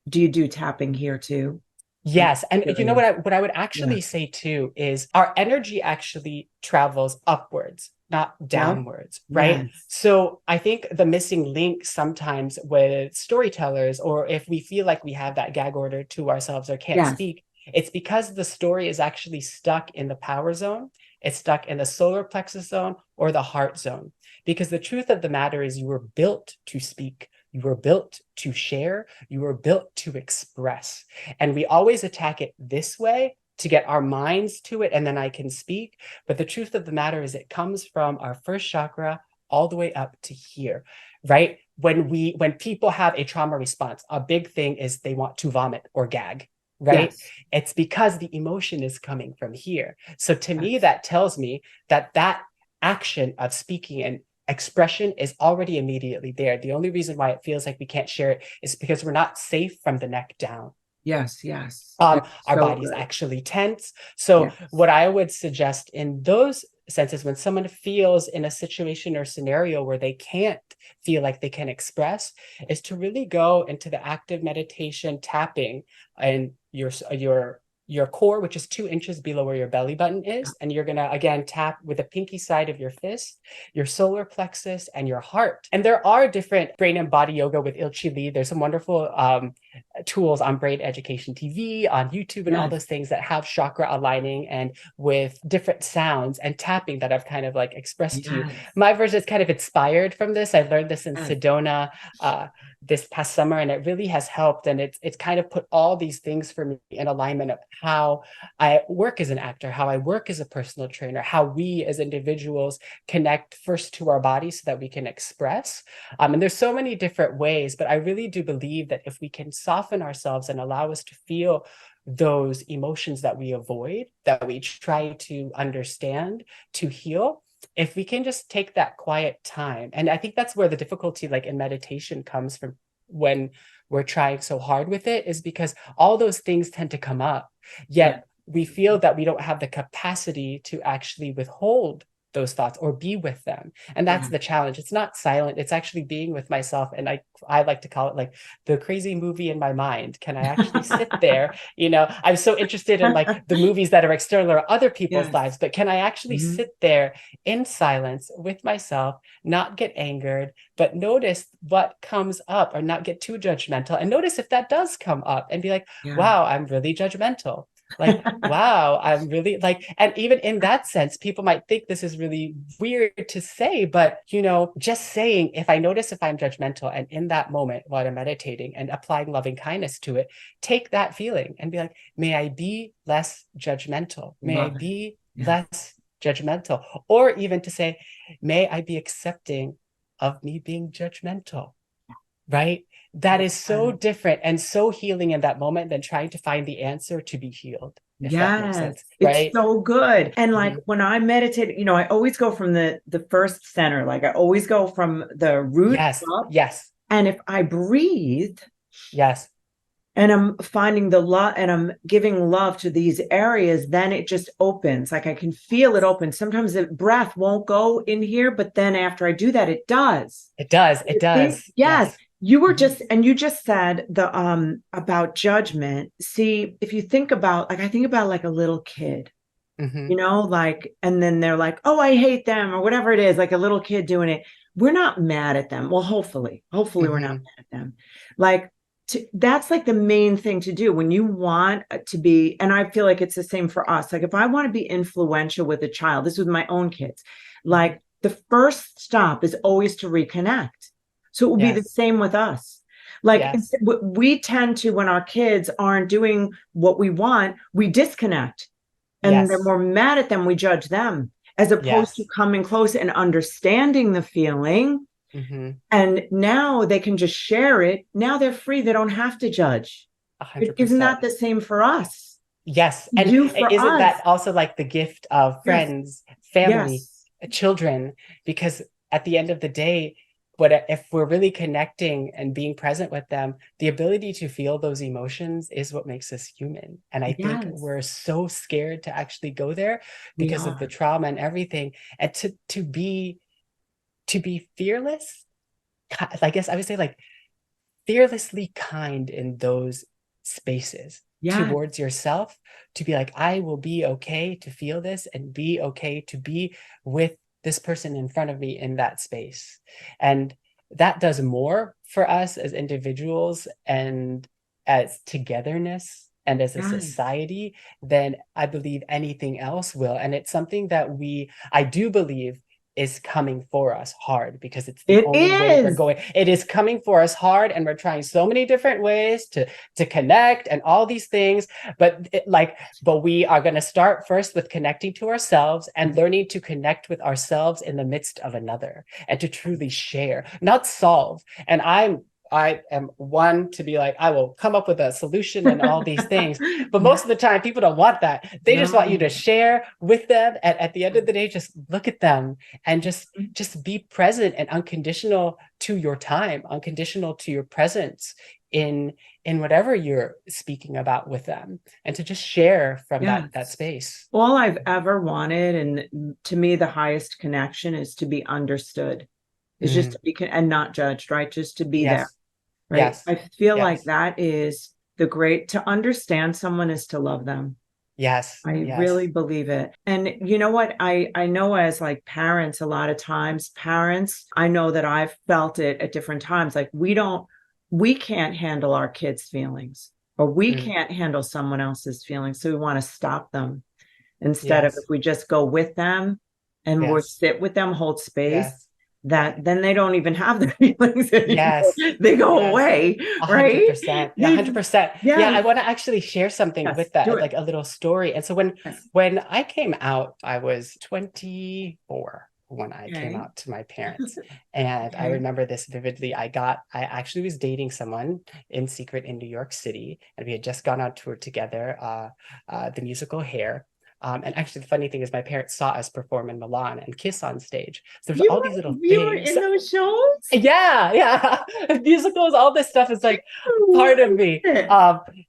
do you do tapping here too? I'm Yes. And you know curious. what I would Yeah. actually say too is our energy actually travels upwards, not Yep. downwards, right? Yes. So I think the missing link sometimes with storytellers, or if we feel like we have that gag order to ourselves or can't Yes. speak, it's because the story is actually stuck in the power zone. It's stuck in the solar plexus zone or the heart zone. Because the truth of the matter is, you were built to speak. You were built to share. You were built to express. And we always attack it this way to get our minds to it, and then I can speak. But the truth of the matter is, it comes from our first chakra all the way up to here, right? When people have a trauma response, a big thing is they want to vomit or gag, right? Yes. It's because the emotion is coming from here. So to me, Yes. that tells me that that action of speaking and expression is already immediately there. The only reason why it feels like we can't share it is because we're not safe from the neck down. Yes. Yes. That's Our so body's good. actually tense. So Yes. what I would suggest in those senses, when someone feels in a situation or scenario where they can't feel like they can express, is to really go into the active meditation tapping and your core, which is 2 inches below where your belly button is. And you're going to, again, tap with the pinky side of your fist, your solar plexus, and your heart. And there are different brain and body yoga with Ilchi Lee. There's some wonderful tools on Brain Education TV, on YouTube, and all those things that have chakra aligning and with different sounds and tapping that I've kind of like expressed to you. My version is kind of inspired from this. I learned this in Sedona this past summer, and it really has helped. And it's kind of put all these things for me in alignment of how I work as an actor, how I work as a personal trainer, how we as individuals connect first to our body so that we can express. And there's so many different ways, but I really do believe that if we can soften ourselves and allow us to feel those emotions that we avoid, that we try to understand, to heal, if we can just take that quiet time. And I think that's where the difficulty, like in meditation, comes from when we're trying so hard with it, is because all those things tend to come up, yet we feel that we don't have the capacity to actually withhold those thoughts or be with them. And that's the challenge. It's not silent, it's actually being with myself. And I like to call it like the crazy movie in my mind. Can I actually sit there? You know, I'm so interested in like the movies that are external or other people's lives, but can I actually sit there in silence with myself, not get angered, but notice what comes up, or not get too judgmental, and notice if that does come up and be like, wow, I'm really judgmental. Like, wow, I'm really like, and even in that sense, people might think this is really weird to say, but, you know, just saying, if I notice if I'm judgmental, and in that moment while I'm meditating and applying loving kindness to it, take that feeling and be like, may I be less judgmental? May I be less judgmental? Or even to say, may I be accepting of me being judgmental, right? That is so different and so healing in that moment than trying to find the answer to be healed. If that makes sense, right? It's so good. And like when I meditate, you know, I always go from the first center. Like I always go from the root up. And if I breathe, and I'm finding the love and I'm giving love to these areas, then it just opens. Like I can feel it open. Sometimes the breath won't go in here, but then after I do that, it does. It does. It does. Yes. You were just, and you just said the about judgment. See, if you think about, like, I think about like a little kid, you know, like, and then they're like, oh, I hate them, or whatever it is, like a little kid doing it. We're not mad at them. Well, hopefully we're not mad at them. Like, that's like the main thing to do when you want to be, and I feel like it's the same for us. Like if I want to be influential with a child, this was my own kids, like the first stop is always to reconnect. So it will be the same with us. Like we tend to, when our kids aren't doing what we want, we disconnect. And then we're mad at them, we judge them, as opposed to coming close and understanding the feeling. And now they can just share it. Now they're free. They don't have to judge. 100%. Isn't that the same for us? Yes. And isn't that also like the gift of friends, family, children? Because at the end of the day, if we're really connecting and being present with them, the ability to feel those emotions is what makes us human. And I think we're so scared to actually go there because of the trauma and everything. And to be fearless, I guess I would say like fearlessly kind in those spaces towards yourself, to be like, I will be okay to feel this and be okay to be with this person in front of me in that space. And that does more for us as individuals and as togetherness and as a society than I believe anything else will. And it's something that I do believe is coming for us hard, because it's the only way we're going. It is coming for us hard, and we're trying so many different ways to connect and all these things. But we are going to start first with connecting to ourselves and learning to connect with ourselves in the midst of another, and to truly share, not solve. And I am one to be like, I will come up with a solution and all these things. But most of the time, people don't want that. They just want you to share with them. And at the end of the day, just look at them and just be present and unconditional to your time, unconditional to your presence in whatever you're speaking about with them, and to just share from that space. All I've ever wanted, and to me, the highest connection is to be understood. is just to Mm. be and not judged, right? Just to be there, Yes. right? Yes. I feel like Yes. that is the great, to understand someone is to love them. Yes. I really Yes. believe it. And you know what? I know as like parents, a lot of times, parents, I know that I've felt it at different times. Like we can't handle our kids' feelings, or we Mm. can't handle someone else's feelings. So we want to stop them instead of, if Yes. we just go with them and we Yes. sit with them, hold space, Yes. that then they don't even have their feelings anymore. Yes. They go Yes. away, A hundred right? percent. Yeah, They, 100%. Yeah, yes, I want to actually share something yes, with do that, it. like a little story. And so when Yes. when I came out, I was 24 when I came Okay. out to my parents. And I Okay. remember this vividly. I actually was dating someone in secret in New York City, and we had just gone on tour together, the musical Hair. And actually, the funny thing is, my parents saw us perform in Milan and kiss on stage. So there's all these little You were things. in those shows? Yeah, yeah. Musicals, all this stuff is like What part of me. is it?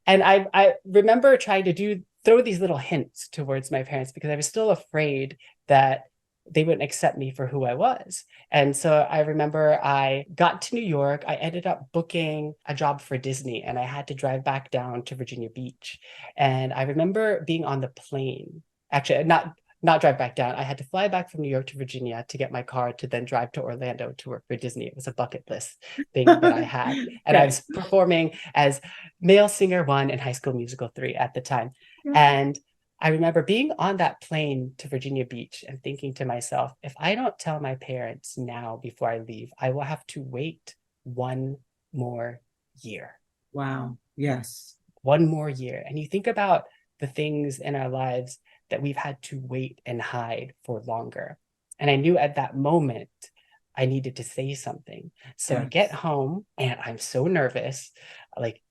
And I remember trying to throw these little hints towards my parents because I was still afraid that they wouldn't accept me for who I was. And so I remember I got to New York. I ended up booking a job for Disney, and I had to drive back down to Virginia Beach. And I remember being on the plane. Actually, not drive back down. I had to fly back from New York to Virginia to get my car to then drive to Orlando to work for Disney. It was a bucket list thing that I had. And I Okay. was performing as male singer one in High School Musical 3 at the time. And I remember being on that plane to Virginia Beach and thinking to myself, if I don't tell my parents now before I leave, I will have to wait one more year. Wow. Yes. One more year. And you think about the things in our lives that we've had to wait and hide for longer. And I knew at that moment I needed to say something. So I get Yes. home and I'm so nervous, like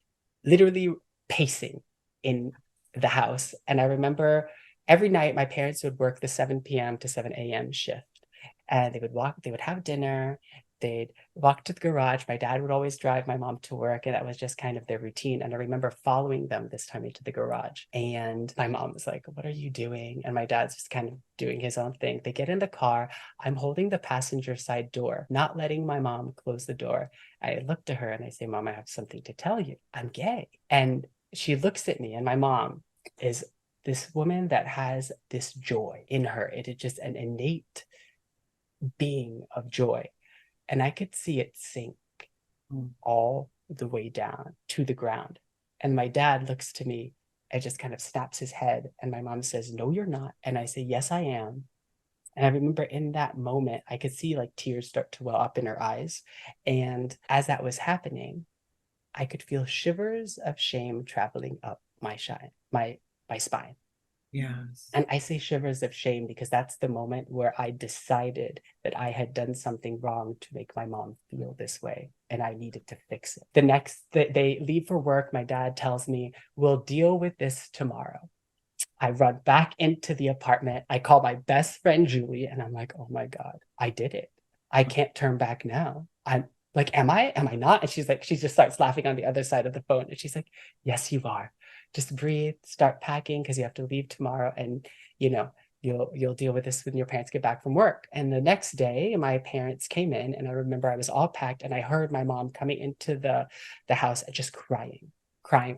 literally pacing in the house. And I remember every night my parents would work the 7 p.m. to 7 a.m. shift. And they would have dinner, they'd walk to the garage. My dad would always drive my mom to work, and that was just kind of their routine. And I remember following them this time into the garage. And my mom was like, "What are you doing?" And my dad's just kind of doing his own thing. They get in the car. I'm holding the passenger side door, not letting my mom close the door. I look to her and I say, "Mom, I have something to tell you. I'm gay." And she looks at me, and my mom is this woman that has this joy in her. It is just an innate being of joy. And I could see it sink all the way down to the ground. And my dad looks to me and just kind of snaps his head. And my mom says, "No, you're not." And I say, "Yes, I am." And I remember in that moment, I could see like tears start to well up in her eyes. And as that was happening, I could feel shivers of shame traveling up my spine. Yes. And I say shivers of shame because that's the moment where I decided that I had done something wrong to make my mom feel this way, and I needed to fix it. They leave for work. My dad tells me, "We'll deal with this tomorrow." I run back into the apartment. I call my best friend Julie, and I'm like, "Oh my God, I did it. I can't turn back now. I'm like, am I? Am I not?" And she's like, she just starts laughing on the other side of the phone. And she's like, "Yes, you are. Just breathe, start packing because you have to leave tomorrow. And you know, you'll deal with this when your parents get back from work." And the next day, my parents came in, and I remember I was all packed, and I heard my mom coming into the house and just crying,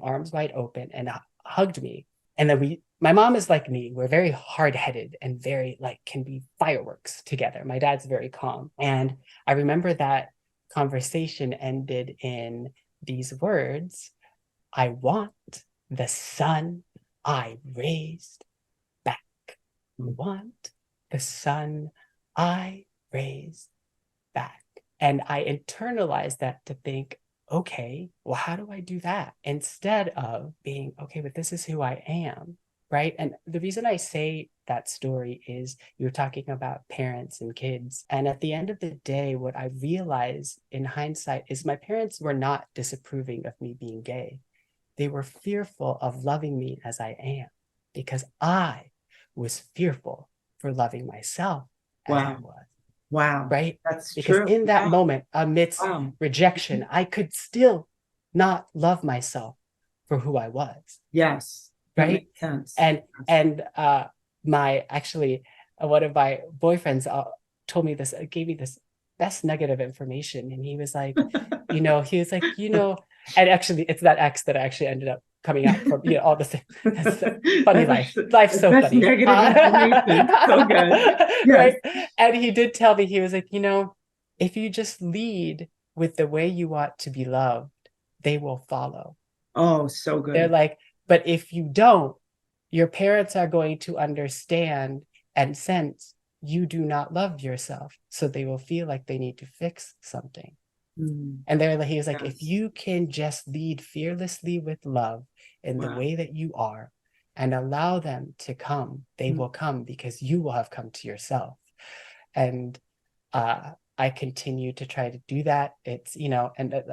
arms wide open, and hugged me. And then my mom is like me. We're very hard headed and very like can be fireworks together. My dad's very calm. And I remember that conversation ended in these words: "I want the son I raised back. I want the son I raised back." And I internalized that to think, okay, well, how do I do that? Instead of being, okay, but this is who I am, right? And the reason I say that story is you're talking about parents and kids. And at the end of the day, what I realized in hindsight is my parents were not disapproving of me being gay. They were fearful of loving me as I am because I was fearful for loving myself as I Wow. was, Wow. right? That's Because true. in that Yeah. moment, amidst Wow. rejection, I could still not love myself for who I was, Yes. That right? makes sense. And Yes. and my actually one of my boyfriends told me this, gave me this best nugget of information. And he was like, and actually it's that X that I actually ended up coming out from, all the things. That's funny life. Life's so Best funny. negative information. So good. Yes. Right. And he did tell me, he was like, if you just lead with the way you want to be loved, they will follow. Oh, so They're good. like, but if you don't, your parents are going to understand and sense you do not love yourself. So they will feel like they need to fix something. Mm, And he was like, if yes. you can just lead fearlessly with love in the Wow. way that you are and allow them to come, they will come because you will have come to yourself. And I continue to try to do that. It's, and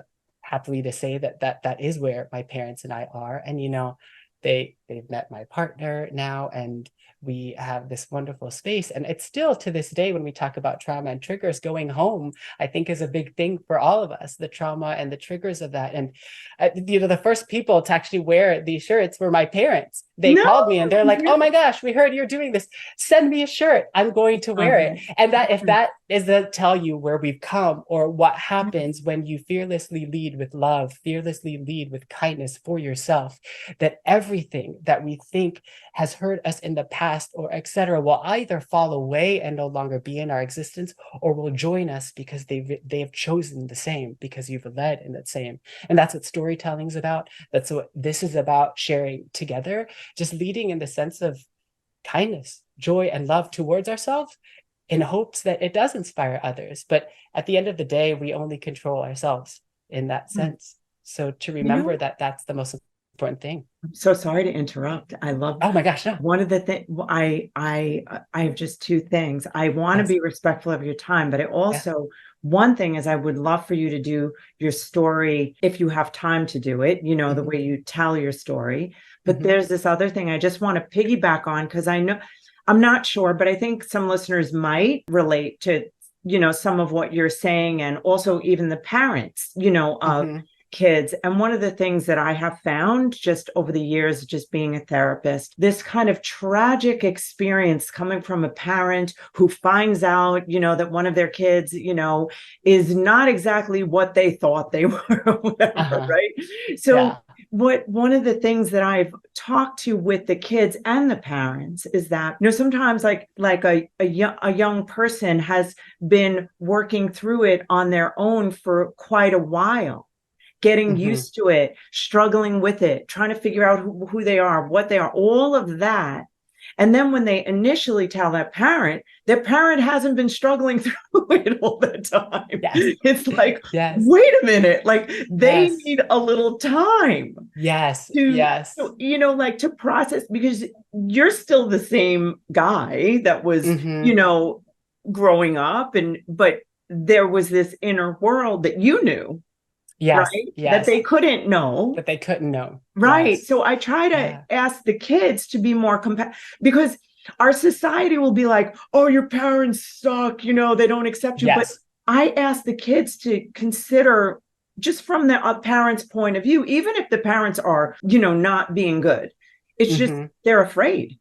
happily to say that is where my parents and I are. And, they've met my partner now, and we have this wonderful space. And it's still to this day, when we talk about trauma and triggers, going home, I think, is a big thing for all of us, the trauma and the triggers of that. And, the first people to actually wear these shirts were my parents. They No. called me and they're like, oh my gosh, we heard you're doing this. Send me a shirt. I'm going to wear it. And that, if that is to tell you where we've come, or what happens when you fearlessly lead with love, fearlessly lead with kindness for yourself, that everything that we think has hurt us in the past, or etc., will either fall away and no longer be in our existence, or will join us because they have chosen the same, because you've led in that same. And that's what storytelling is about. That's what this is about, sharing together, just leading in the sense of kindness, joy, and love towards ourselves, in hopes that it does inspire others. But at the end of the day, we only control ourselves in that sense. So to remember that that's the most important thing. I'm so sorry to interrupt. I love. Oh my gosh, no. One of the things, I have just two things. I want to be respectful of your time, but I also, one thing is, I would love for you to do your story if you have time to do it, the way you tell your story. But there's this other thing I just want to piggyback on, because I know, I'm not sure, but I think some listeners might relate to, some of what you're saying, and also even the parents, of kids. And one of the things that I have found just over the years, just being a therapist, this kind of tragic experience coming from a parent who finds out, that one of their kids, is not exactly what they thought they were, whatever, right? So one of the things that I've talked to with the kids and the parents is that, sometimes like a young person has been working through it on their own for quite a while, getting used to it, struggling with it, trying to figure out who they are, what they are, all of that. And then when they initially tell their parent hasn't been struggling through it all the time. It's like, wait a minute, like they need a little time. To process, because you're still the same guy that was, growing up, but there was this inner world that you knew. That they couldn't know. Right. So I try to ask the kids to be more compassionate, because our society will be like, oh, your parents suck, they don't accept you. But I ask the kids to consider, just from the parents' point of view, even if the parents are, not being good, it's just they're afraid.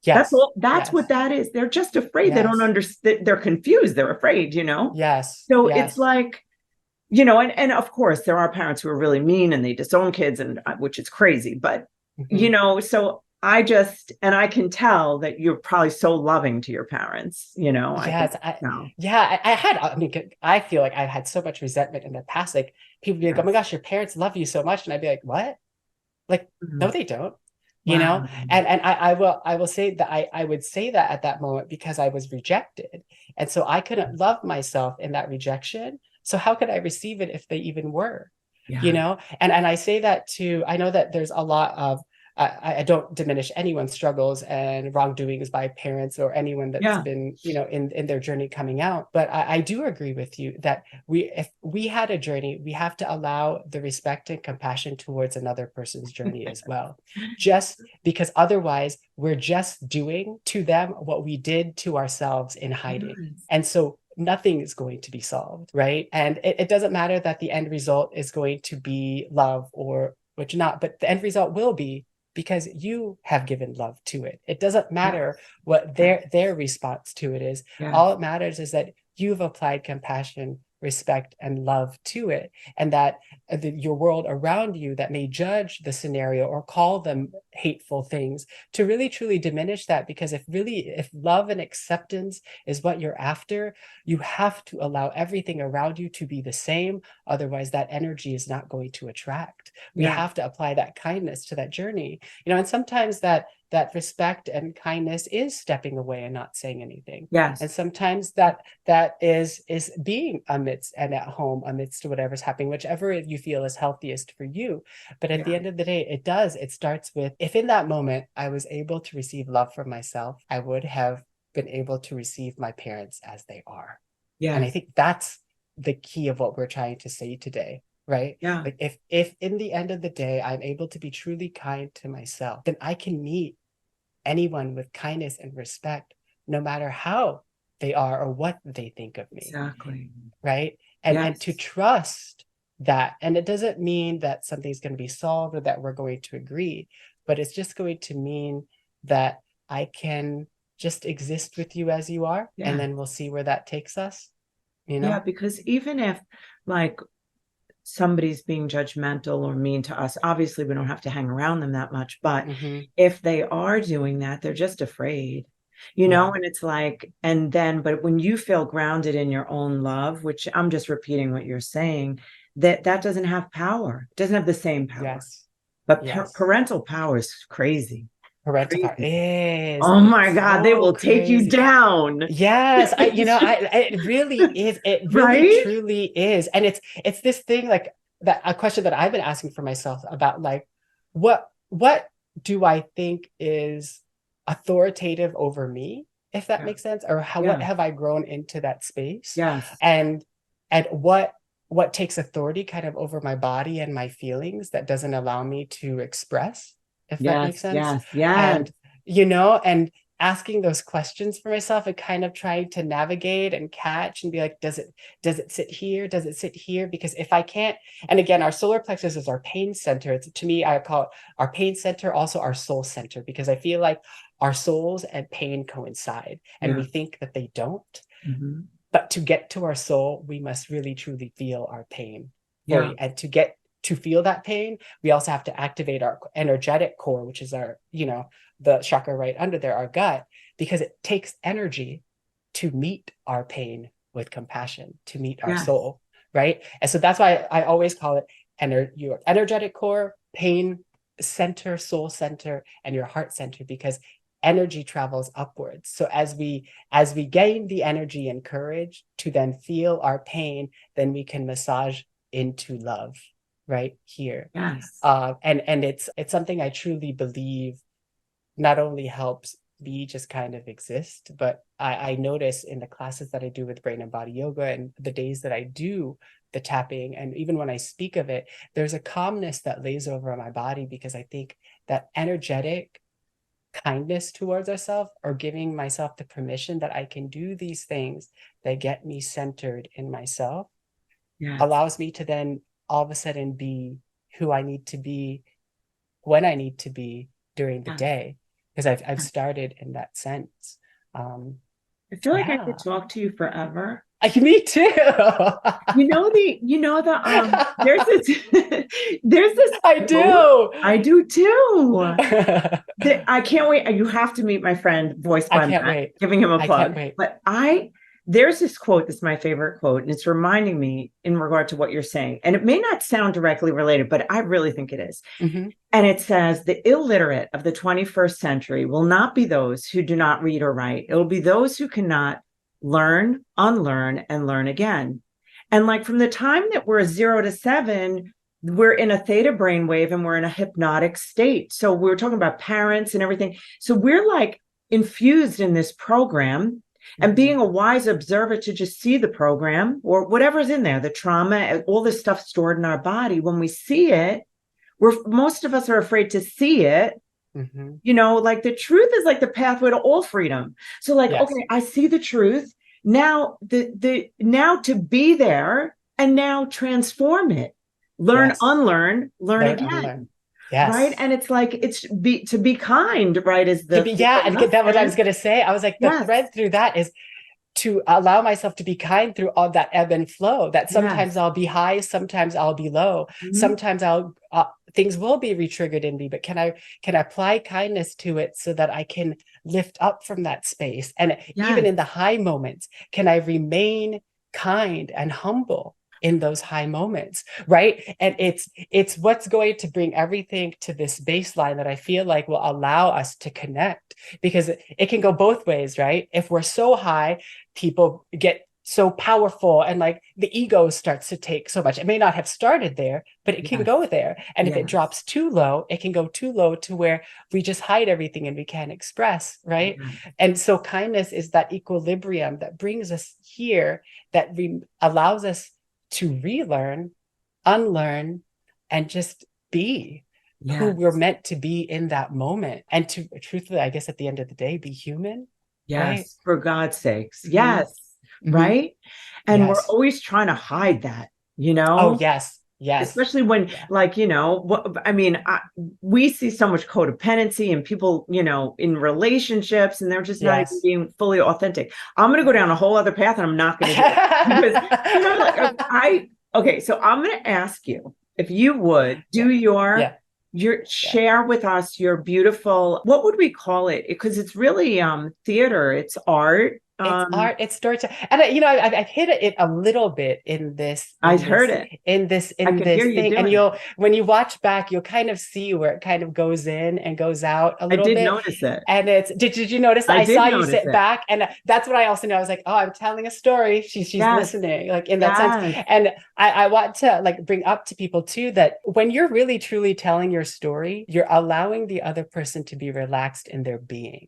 That's all. That's what that is. They're just afraid. They don't understand. They're confused. They're afraid, So it's like, and of course there are parents who are really mean and they disown kids, and which is crazy, but so I can tell that you're probably so loving to your parents, I feel like I've had so much resentment in the past. Like, people be like, oh my gosh, your parents love you so much. And I'd be like, what? Like, no, they don't. And I will say that I would say that at that moment because I was rejected. And so I couldn't love myself in that rejection. So how could I receive it if they even were, And I say that too. I know that there's a lot of, I don't diminish anyone's struggles and wrongdoings by parents or anyone that's been, in their journey coming out. But I do agree with you that if we had a journey, we have to allow the respect and compassion towards another person's journey as well. Just because otherwise we're just doing to them what we did to ourselves in hiding. And so nothing is going to be solved, right? And it doesn't matter that the end result is going to be love or which not, but the end result will be because you have given love to it. It doesn't matter what their response to it is. All it matters is that you've applied compassion, respect, and love to it, and that your world around you that may judge the scenario or call them hateful things, to really truly diminish that. Because if love and acceptance is what you're after, you have to allow everything around you to be the same. Otherwise, that energy is not going to attract. We have to apply that kindness to that journey, and sometimes that respect and kindness is stepping away and not saying anything. Yes. And sometimes that is being amidst and at home amidst whatever's happening, whichever you feel is healthiest for you. But at the end of the day, it starts with, if in that moment I was able to receive love from myself, I would have been able to receive my parents as they are. Yeah. And I think that's the key of what we're trying to say today. Right? Yeah. Like if in the end of the day, I'm able to be truly kind to myself, then I can meet anyone with kindness and respect, no matter how they are or what they think of me. Exactly. Right? And to trust that. And it doesn't mean that something's going to be solved or that we're going to agree, but it's just going to mean that I can just exist with you as you are. Yeah. And then we'll see where that takes us. Yeah, because even if like somebody's being judgmental or mean to us, obviously we don't have to hang around them that much, but if they are doing that, they're just afraid, and it's like, but when you feel grounded in your own love, which I'm just repeating what you're saying, that doesn't have power, doesn't have the same power. Yes. But parental power is crazy. Parental power is. Oh my God, so they will take you down. Yes, it really is. It really truly is. And it's this thing, like that, a question that I've been asking for myself about, like, what do I think is authoritative over me, if that makes sense, or what have I grown into that space? Yes. And what takes authority kind of over my body and my feelings that doesn't allow me to express, if that makes sense. And and asking those questions for myself and kind of trying to navigate and catch and be like, does it sit here? Does it sit here? Because if I can't, and again, our solar plexus is our pain center. It's, to me, I call it our pain center, also our soul center, because I feel like our souls and pain coincide, and we think that they don't. But to get to our soul, we must really truly feel our pain. And to feel that pain, we also have to activate our energetic core, which is our, the chakra right under there, our gut, because it takes energy to meet our pain with compassion, to meet our soul, right? And so that's why I always call it your energetic core, pain center, soul center, and your heart center, because energy travels upwards. So as we gain the energy and courage to then feel our pain, then we can massage into love right here. Yes. And it's something I truly believe not only helps me just kind of exist, but I notice in the classes that I do with brain and body yoga and the days that I do the tapping, and even when I speak of it, there's a calmness that lays over my body, because I think that energetic kindness towards ourselves, or giving myself the permission that I can do these things that get me centered in myself, allows me to then all of a sudden be who I need to be when I need to be during the day, because I've started in that sense. I feel like I could talk to you forever. Me too. There's this I do too. I can't wait. You have to meet my friend, voiced by Matt, giving him a plug. But there's this quote that's my favorite quote, and it's reminding me in regard to what you're saying. And it may not sound directly related, but I really think it is. And it says, the illiterate of the 21st century will not be those who do not read or write. It will be those who cannot learn, unlearn, and learn again. And like from the time that we're 0 to 7, we're in a theta brainwave and we're in a hypnotic state. So we're talking about parents and everything. So we're like infused in this program. And being a wise observer to just see the program or whatever's in there, the trauma, all this stuff stored in our body, when we see it, most of us are afraid to see it. Like the truth is like the pathway to all freedom. So like, okay, I see the truth. Now now to be there and now transform it, learn, unlearn, learn again. Unlearn. Yes. Right. And it's like, to be kind, right? Is the, and that what I was going to say. I was like, the thread through that is to allow myself to be kind through all that ebb and flow, that sometimes Yes. I'll be high, sometimes I'll be low, sometimes things will be re-triggered in me, but can I apply kindness to it so that I can lift up from that space? And even in the high moments, can I remain kind and humble in those high moments, right? And it's what's going to bring everything to this baseline that I feel like will allow us to connect, because it can go both ways, right? If we're so high, people get so powerful and like the ego starts to take so much. It may not have started there, but it can go there. And if it drops too low, it can go too low to where we just hide everything and we can't express, right? And so kindness is that equilibrium that brings us here, that allows us to relearn, unlearn, and just be who we're meant to be in that moment. And to truthfully, I guess at the end of the day, be human. Yes, right? For God's sakes. Yes. Right. And we're always trying to hide that, Oh, yes. Yes. Especially when, like, I mean, we see so much codependency and people, in relationships, and they're just not even being fully authentic. I'm going to go down a whole other path, and I'm not going to do it because, okay, so I'm going to ask you if you would do your share with us your beautiful, what would we call it? Because it's really theater, it's art. It's art, it's storytelling. And I've hit it a little bit in this. Heard it. In this thing. And when you watch back, you'll kind of see where it kind of goes in and goes out a little bit. I did notice it. And did you notice that? I saw you sit back, and that's what I also know. I was like, oh, I'm telling a story. She's listening, like in that sense. And I want to like bring up to people too, that when you're really truly telling your story, you're allowing the other person to be relaxed in their being.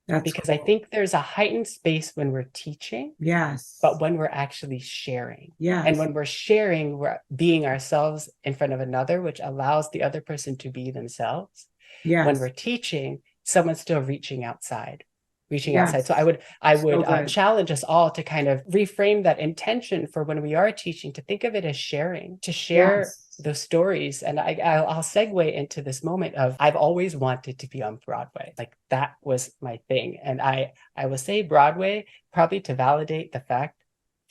Because cool. I think there's a heightened space when we're teaching. Yes. But when we're actually sharing. Yes. And when we're sharing, we're being ourselves in front of another, which allows the other person to be themselves. Yes. When we're teaching, someone's still reaching outside. So I would challenge us all to kind of reframe that intention for when we are teaching, to think of it as sharing, to share those stories. And I'll segue into this moment of, I've always wanted to be on Broadway. Like that was my thing. And I will say Broadway probably to validate the fact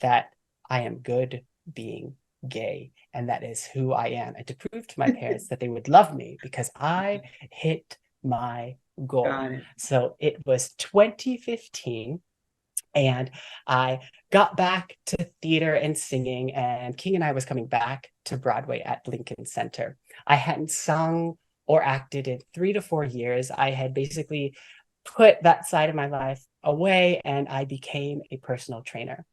that I am good being gay, and that is who I am, and to prove to my parents that they would love me because I hit my goal. So it was 2015, and I got back to theater and singing, and King and I was coming back to Broadway at Lincoln Center. I hadn't sung or acted in 3 to 4 years. I had basically put that side of my life away, and I became a personal trainer.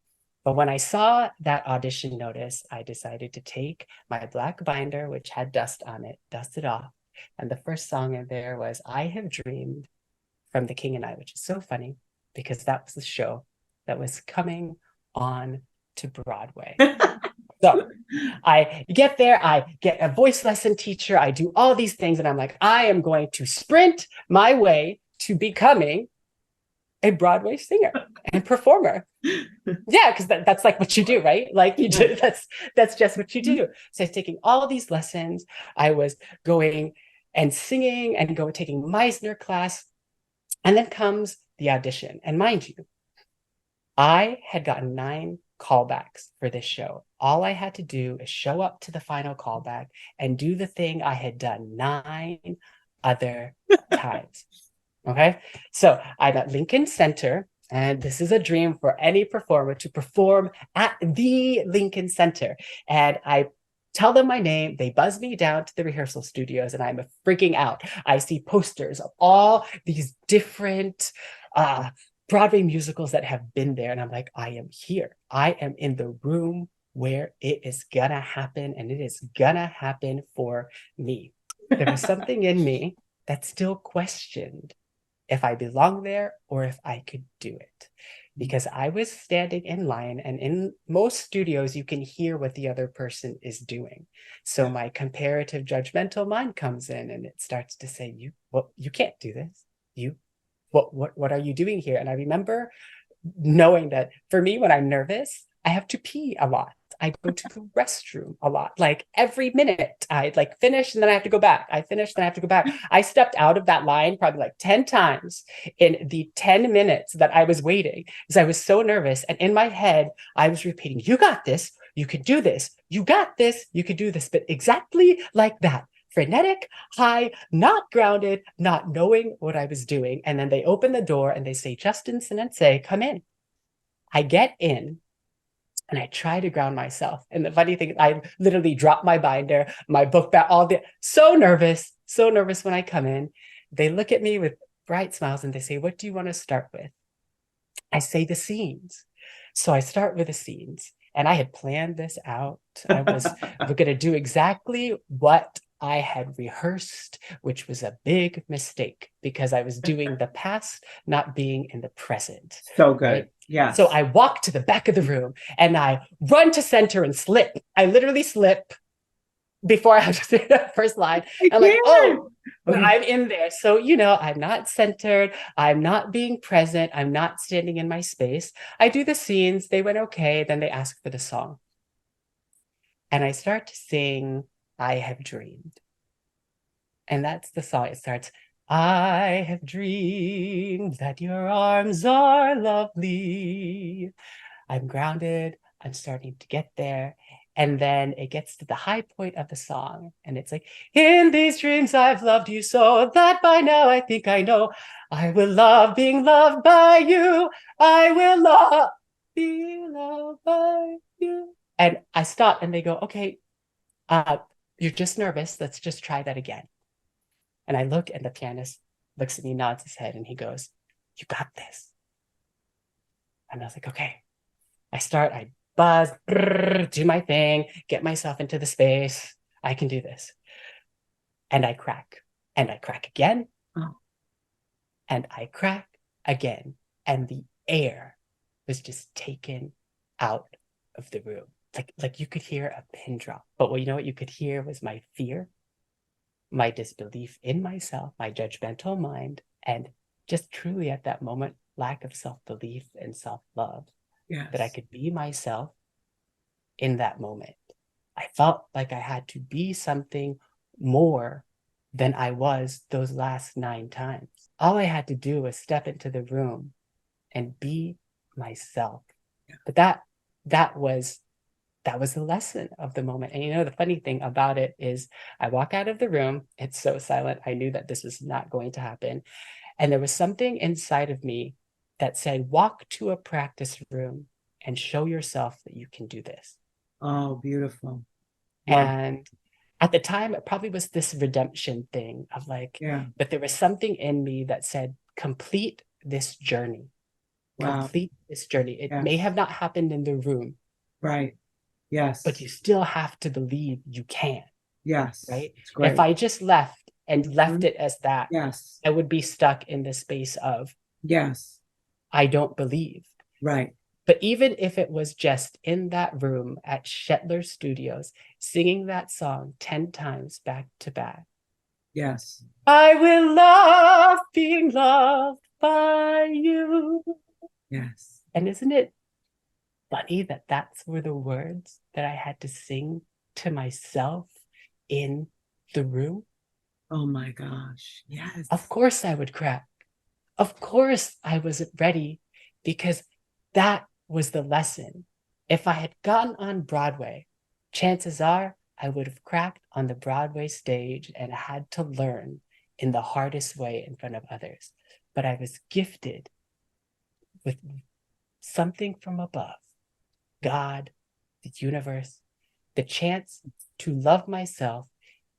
But when I saw that audition notice, I decided to take my black binder, which had dust on it, dust it off. And the first song in there was I Have Dreamed from The King and I, which is so funny because that was the show that was coming on to Broadway. So I get there, I get a voice lesson teacher, I do all these things, and I'm like, I am going to sprint my way to becoming a Broadway singer and performer. Yeah, because that's like what you do, right? Like you do, that's just what you do. So I was taking all these lessons. I was going and singing and taking Meisner class. And then comes the audition. And mind you, I had gotten 9 callbacks for this show. All I had to do is show up to the final callback and do the thing I had done 9 other times. Okay, so I'm at Lincoln Center, and this is a dream for any performer to perform at the Lincoln Center. And I tell them my name, they buzz me down to the rehearsal studios, and I'm freaking out. I see posters of all these different Broadway musicals that have been there, and I'm like, I am here. I am in the room where it is gonna happen, and it is gonna happen for me. There was something in me that still questioned if I belong there or if I could do it. Because I was standing in line, and in most studios, you can hear what the other person is doing. So my comparative judgmental mind comes in, and it starts to say, you can't do this. What are you doing here? And I remember knowing that for me, when I'm nervous, I have to pee a lot. I go to the restroom a lot. Like every minute, I like finish and then I have to go back. I finish, then I have to go back. I stepped out of that line probably like 10 times in the 10 minutes that I was waiting because I was so nervous. And in my head, I was repeating, you got this. You can do this. You got this. You can do this. But exactly like that. Frenetic, high, not grounded, not knowing what I was doing. And then they open the door and they say, Justin Senense, come in. I get in and I try to ground myself. And the funny thing, I literally drop my binder, my book bag, so nervous when I come in. They look at me with bright smiles and they say, what do you want to start with? I say the scenes. So I start with the scenes. And I had planned this out. We're going to do exactly what I had rehearsed, which was a big mistake because I was doing the past, not being in the present. So good. Right? Yeah. So I walk to the back of the room and I run to center and slip. I literally slip before I have to say the first line. I'm like, oh, I'm in there. So, I'm not centered. I'm not being present. I'm not standing in my space. I do the scenes. They went okay. Then they ask for the song. And I start to sing, I Have Dreamed. And that's the song. It starts, I have dreamed that your arms are lovely. I'm grounded. I'm starting to get there. And then it gets to the high point of the song. And it's like, in these dreams, I've loved you so that by now I think I know I will love being loved by you. I will love being loved by you. And I stop and they go, okay, you're just nervous. Let's just try that again. And I look and the pianist looks at me, nods his head, and he goes, you got this. And I was like, okay. I buzz, do my thing, get myself into the space. I can do this. And I crack. And I crack again. Oh. And I crack again. And the air was just taken out of the room. Like you could hear a pin drop. But what you could hear was my fear, my disbelief in myself, my judgmental mind, and just truly at that moment, lack of self-belief and self-love. Yes. That I could be myself in that moment. I felt like I had to be something more than I was those last 9 times. All I had to do was step into the room and be myself. Yeah. But that was the lesson of the moment. And the funny thing about it is I walk out of the room, it's so silent. I knew that this was not going to happen. And there was something inside of me that said, walk to a practice room and show yourself that you can do this. Oh, beautiful. And at the time, it probably was this redemption thing of but there was something in me that said, complete this journey. Wow. Complete this journey. It may have not happened in the room. Right. Yes. But you still have to believe you can. Yes. Right. If I just left it as that, yes, I would be stuck in the space of, yes, I don't believe. Right. But even if it was just in that room at Shetler Studios, singing that song 10 times back to back. Yes. I will love being loved by you. Yes. And isn't it funny that that's were the words that I had to sing to myself in the room? Oh my gosh. Yes. Of course I would crack. Of course I wasn't ready because that was the lesson. If I had gotten on Broadway, chances are I would have cracked on the Broadway stage and had to learn in the hardest way in front of others. But I was gifted with something from above, God, the universe, the chance to love myself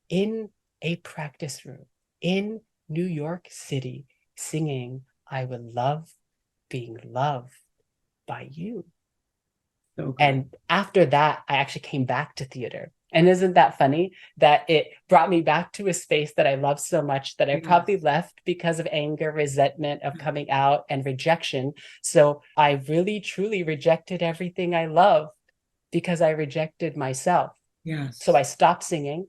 in a practice room in New York City, singing, I would love being loved by you. So and after that, I actually came back to theater. And isn't that funny that it brought me back to a space that I love so much that I probably left because of anger, resentment of coming out and rejection. So I really, truly rejected everything I love because I rejected myself. Yes. So I stopped singing.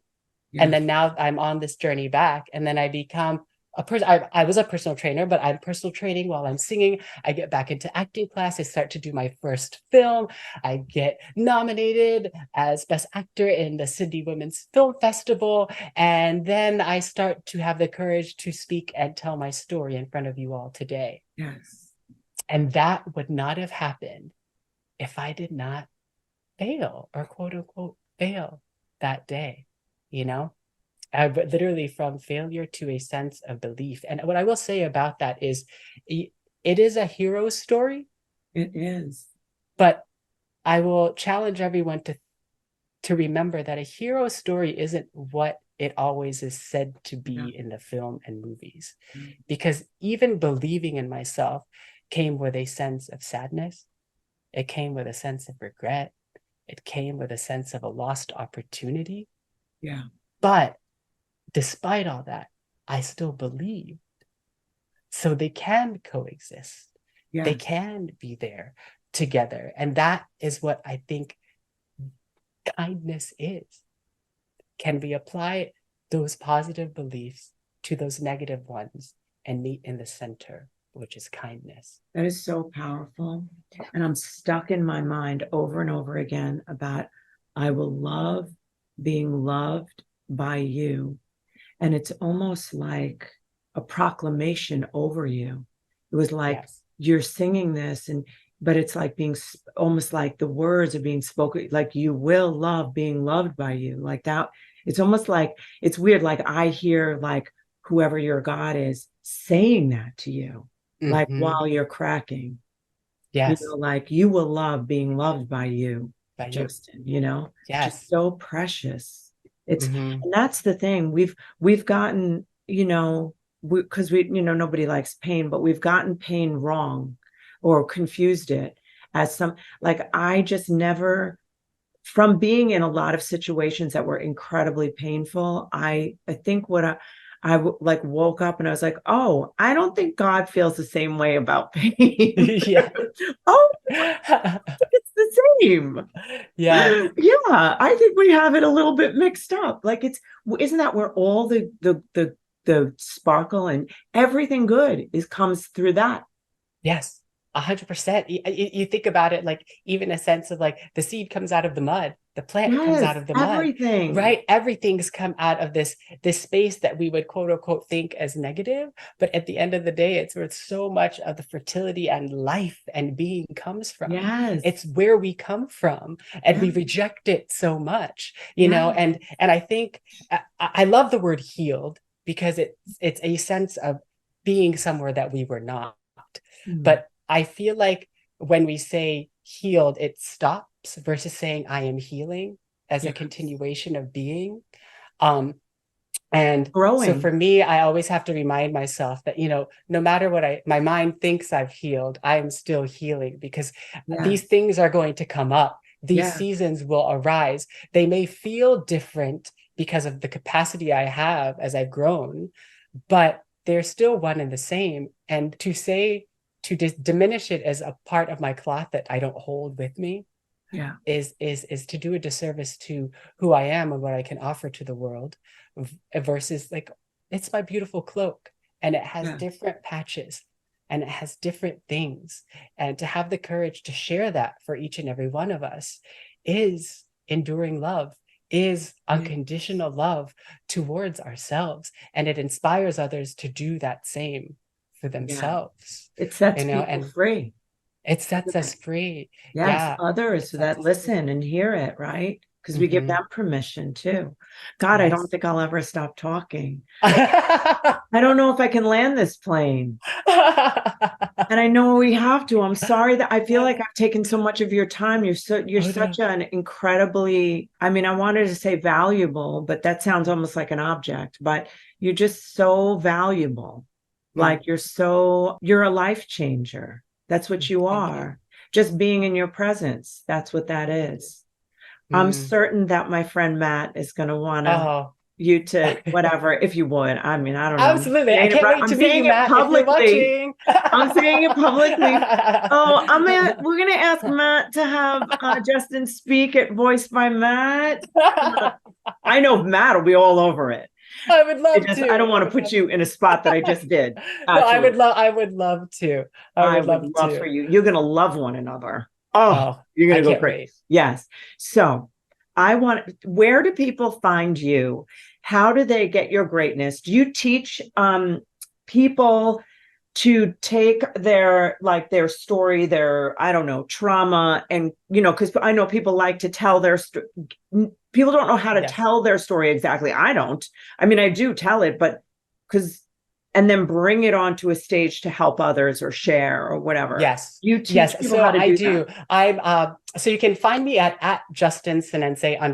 Yes. And then now I'm on this journey back, and then I become I was a personal trainer, but I'm personal training while I'm singing. I get back into acting class. I start to do my first film. I get nominated as Best Actor in the Sydney Women's Film Festival. And then I start to have the courage to speak and tell my story in front of you all today. Yes. And that would not have happened if I did not fail, or quote unquote fail that day, you know? Literally from failure to a sense of belief. And what I will say about that is it is a hero story. It is. But I will challenge everyone to remember that a hero story isn't what it always is said to be in the film and movies. Because even believing in myself came with a sense of sadness. It came with a sense of regret. It came with a sense of a lost opportunity. Yeah. But despite all that, I still believe. So they can coexist. Yes. They can be there together. And that is what I think kindness is. Can we apply those positive beliefs to those negative ones and meet in the center, which is kindness? That is so powerful. And I'm stuck in my mind over and over again about, I will love being loved by you. And it's almost like a proclamation over you. It was like, yes, you're singing this, but it's like being almost like the words are being spoken, like you will love being loved by you, like that. It's almost like, it's weird. Like I hear like whoever your God is saying that to you, like while you're cracking. Yes. You know, like you will love being loved by you, Justin, you know? Yes. Just so precious. It's and that's the thing. We've gotten, you know, because we, you know, nobody likes pain, but we've gotten pain wrong or confused it as some, like I just never, from being in a lot of situations that were incredibly painful, I think what I like woke up and I was like, oh, I don't think God feels the same way about pain. Yeah. Oh, it's the same. Yeah. Yeah. I think we have it a little bit mixed up. Like isn't that where all the sparkle and everything good comes through that? Yes. 100%. You think about it, like even a sense of like the seed comes out of the mud, the plant comes out of the everything. Mud, right? Everything's come out of this space that we would quote unquote think as negative, but at the end of the day, it's where so much of the fertility and life and being comes from. Yes, it's where we come from, and we reject it so much, you know. And I think I love the word healed because it's a sense of being somewhere that we were not, but I feel like when we say healed, it stops versus saying I am healing as a continuation of being. And growing. So for me, I always have to remind myself that, you know, no matter what my mind thinks I've healed, I am still healing because these things are going to come up. These seasons will arise. They may feel different because of the capacity I have as I've grown, but they're still one and the same. And to diminish it as a part of my cloth that I don't hold with me is to do a disservice to who I am and what I can offer to the world, versus like, it's my beautiful cloak and it has different patches and it has different things. And to have the courage to share that for each and every one of us is enduring love, is unconditional love towards ourselves. And it inspires others to do that same for themselves. It sets people free. It sets us free. Yes, others that listen and hear it, right? Because we give them permission too. God, I don't think I'll ever stop talking. I don't know if I can land this plane. And I know we have to. I'm sorry that I feel like I've taken so much of your time. You're such an incredibly, I mean, I wanted to say valuable, but that sounds almost like an object, but you're just so valuable. Like you're a life changer. That's what you are. Just being in your presence. That's what that is. I'm certain that my friend Matt is going to want you to whatever, if you would. I mean, I don't know. Absolutely. I can't wait to meet you, Matt, if you're watching. I'm saying it publicly. Oh, we're going to ask Matt to have Justin speak at Voice by Matt. I know Matt will be all over it. I would love I to. don't I want to would put love you in a spot that I just did. No, Actually, I would love to. I I would would love love for to. you. You're going to love one another. Oh, Oh, you're going I to go can't crazy. wait. Yes. So where do people find you? How do they get your greatness? Do you teach people to take their story, their, I don't know, trauma, and, because I know people like to tell their story. People don't know how to Yes. tell their story exactly. I don't. I mean, I do tell it, but because, and then bring it onto a stage to help others or share or whatever. Yes. You teach Yes. people So how to I do that. do. I'm so you can find me at Justin Senense _ on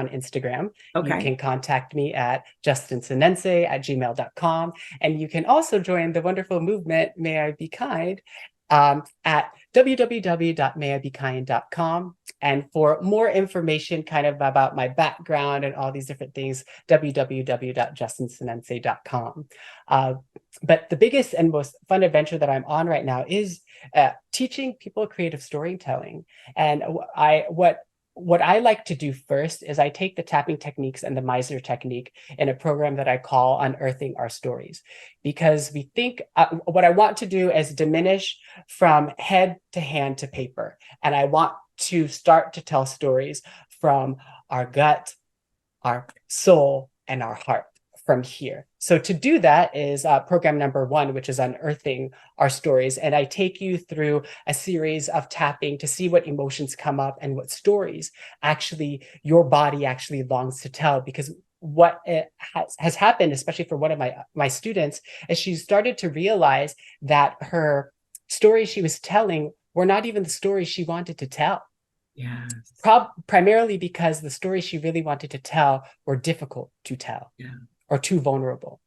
Instagram. You Okay. can contact me at justinsenense@gmail.com. And you can also join the wonderful movement, May I Be Kind, at www.mayibekind.com. And for more information kind of about my background and all these different things, www.justinsenense.com. But the biggest and most fun adventure that I'm on right now is teaching people creative storytelling. And what I like to do first is I take the tapping techniques and the Meisner technique in a program that I call Unearthing Our Stories, because we think what I want to do is diminish from head to hand to paper. And I want to start to tell stories from our gut, our soul, and our heart from here. So to do that is program number 1, which is Unearthing Our Stories. And I take you through a series of tapping to see what emotions come up and what stories actually your body actually longs to tell. Because what has happened, especially for one of my students, is she started to realize that her stories she was telling were not even the stories she wanted to tell. Yes. Primarily because the stories she really wanted to tell were difficult to tell. Yeah. Or too vulnerable.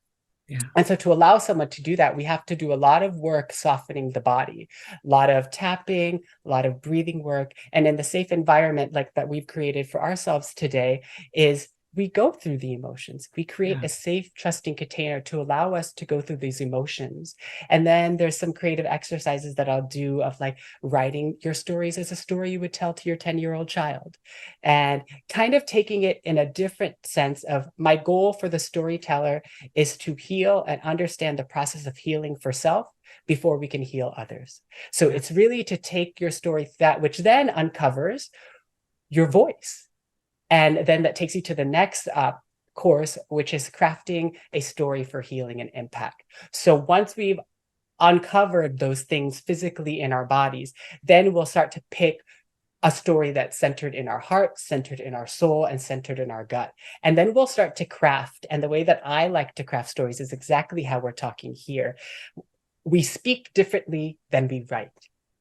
Yeah. And so to allow someone to do that, we have to do a lot of work softening the body, a lot of tapping, a lot of breathing work. And in the safe environment like that we've created for ourselves today is we go through the emotions. We create a safe, trusting container to allow us to go through these emotions. And then there's some creative exercises that I'll do of like writing your stories as a story you would tell to your 10-year-old child. And kind of taking it in a different sense of my goal for the storyteller is to heal and understand the process of healing for self before we can heal others. So it's really to take your story, that which then uncovers your voice. And then that takes you to the next course, which is crafting a story for healing and impact. So once we've uncovered those things physically in our bodies, then we'll start to pick a story that's centered in our heart, centered in our soul, and centered in our gut. And then we'll start to craft. And the way that I like to craft stories is exactly how we're talking here. We speak differently than we write.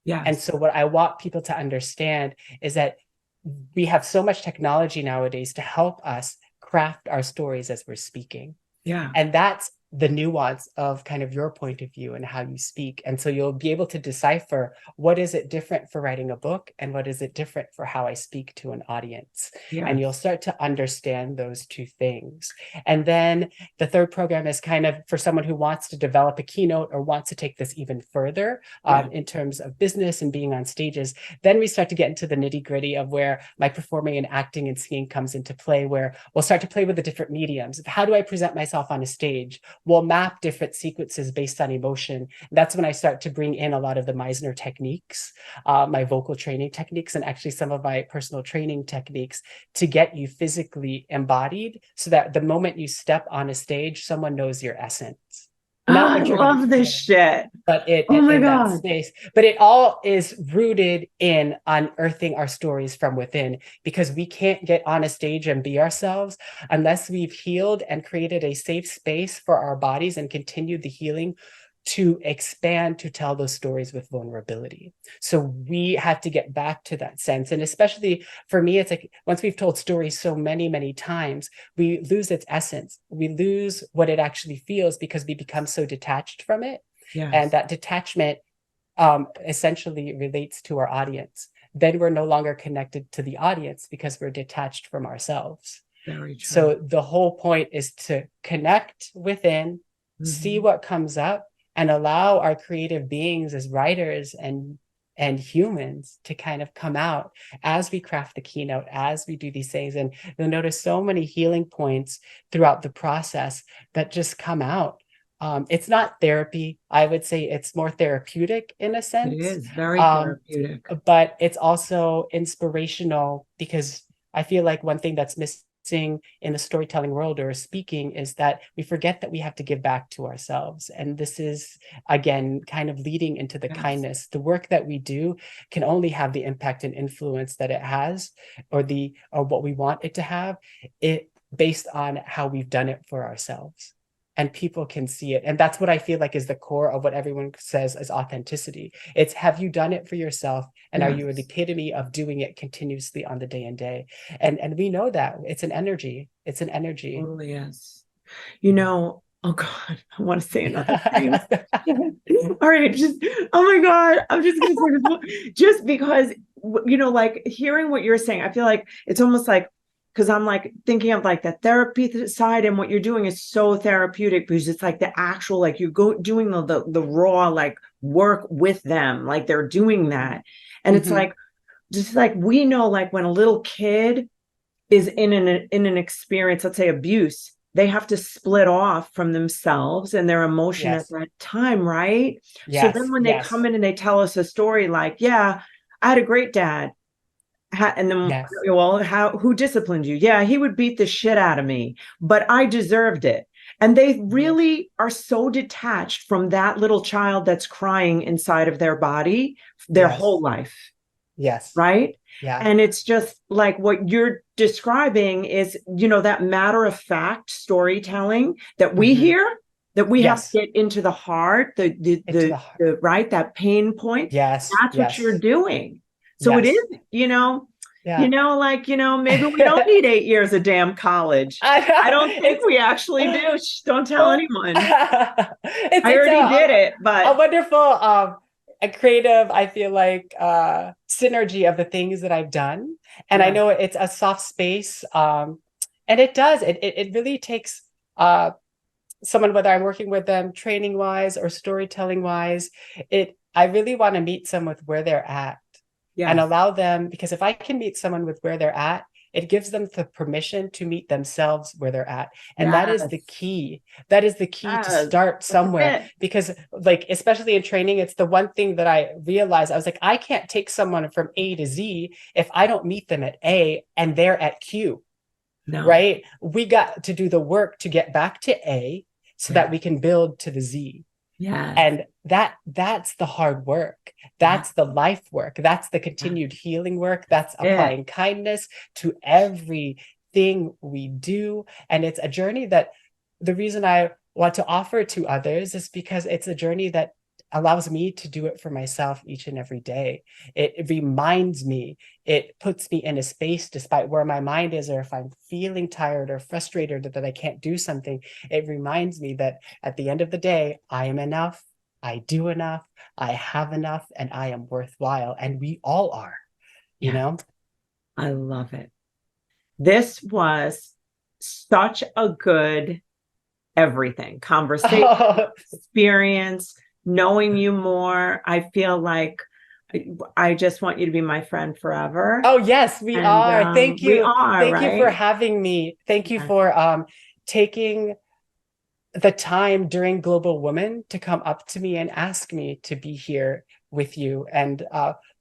Yes. And so what I want people to understand is that we have so much technology nowadays to help us craft our stories as we're speaking. Yeah. And that's the nuance of kind of your point of view and how you speak. And so you'll be able to decipher what is it different for writing a book and what is it different for how I speak to an audience. Yes. And you'll start to understand those two things. And then the third program is kind of for someone who wants to develop a keynote or wants to take this even further in terms of business and being on stages. Then we start to get into the nitty gritty of where my performing and acting and singing comes into play, where we'll start to play with the different mediums. How do I present myself on a stage? We'll map different sequences based on emotion. That's when I start to bring in a lot of the Meisner techniques, my vocal training techniques, and actually some of my personal training techniques to get you physically embodied so that the moment you step on a stage, someone knows your essence. Not I love this shit. But oh my in God. that space. But it all is rooted in unearthing our stories from within, because we can't get on a stage and be ourselves unless we've healed and created a safe space for our bodies and continued the healing to expand, to tell those stories with vulnerability. So we have to get back to that sense. And especially for me, it's like once we've told stories so many, many times, we lose its essence. We lose what it actually feels because we become so detached from it. Yes. And that detachment essentially relates to our audience. Then we're no longer connected to the audience because we're detached from ourselves. Very true. So the whole point is to connect within, see what comes up, and allow our creative beings as writers and and humans to kind of come out as we craft the keynote, as we do these things. And you'll notice so many healing points throughout the process that just come out. It's not therapy. I would say it's more therapeutic in a It sense. is very Um, therapeutic. but it's also inspirational, because I feel like one thing that's missing in the storytelling world or speaking is that we forget that we have to give back to ourselves. And this is, again, kind of leading into the Yes. kindness. The work that we do can only have the impact and influence that it has, or what we want it to have, it based on how we've done it for ourselves. And people can see it. And that's what I feel like is the core of what everyone says is authenticity. It's, have you done it for yourself? And Yes. are you the epitome of doing it continuously on the day and day? And we know that it's an energy. It's an energy. Totally is. You know, oh God, I want to say another thing. All right, oh my God, I'm just going to say this, just because, you know, like hearing what you're saying, I feel like it's almost like, because I'm like thinking of like the therapy side, and what you're doing is so therapeutic, because it's like the actual, like you go doing the raw like work with them, like they're doing that. And it's like, just like we know, like when a little kid is in an experience, let's say abuse, they have to split off from themselves and their emotion at that time, right? So then when they come in and they tell us a story like, yeah, I had a great dad. And then, well, who disciplined you? Yeah, he would beat the shit out of me, but I deserved it. And they really are so detached from that little child that's crying inside of their body their whole life. Yes. Right? Yeah. And it's just like what you're describing is, you know, that matter of fact storytelling that we hear, that we have to get into the heart, the right, that pain point. Yes. That's what you're doing. So it is, you know, like, you know, maybe we don't need 8 years of damn college. I don't think we actually do. Shh, don't tell anyone. I already did it, but a wonderful, a creative, I feel like, synergy of the things that I've done. And I know it's a soft space. And it does, it really takes someone, whether I'm working with them training wise or storytelling wise, I really want to meet someone with where they're at. And allow them, because if I can meet someone with where they're at, it gives them the permission to meet themselves where they're at. And that is the key. That is the key to start somewhere. Because like, especially in training, it's the one thing that I realized. I was like, I can't take someone from A to Z if I don't meet them at A and they're at Q. No. Right? We got to do the work to get back to A so that we can build to the Z. Yeah. And that's the hard work. That's the life work. That's the continued healing work. That's applying kindness to everything we do. And it's a journey that the reason I want to offer to others is because it's a journey that allows me to do it for myself each and every day. It reminds me, it puts me in a space despite where my mind is, or if I'm feeling tired or frustrated that I can't do something, it reminds me that at the end of the day, I am enough, I do enough, I have enough, and I am worthwhile. And we all are, you know? I love it. This was such a good everything, conversation, experience, knowing you more. I feel like I just want you to be my friend forever. Oh, yes, we are. Thank you. We are, Thank you for having me. Thank you for taking the time during Global Woman to come up to me and ask me to be here with you, and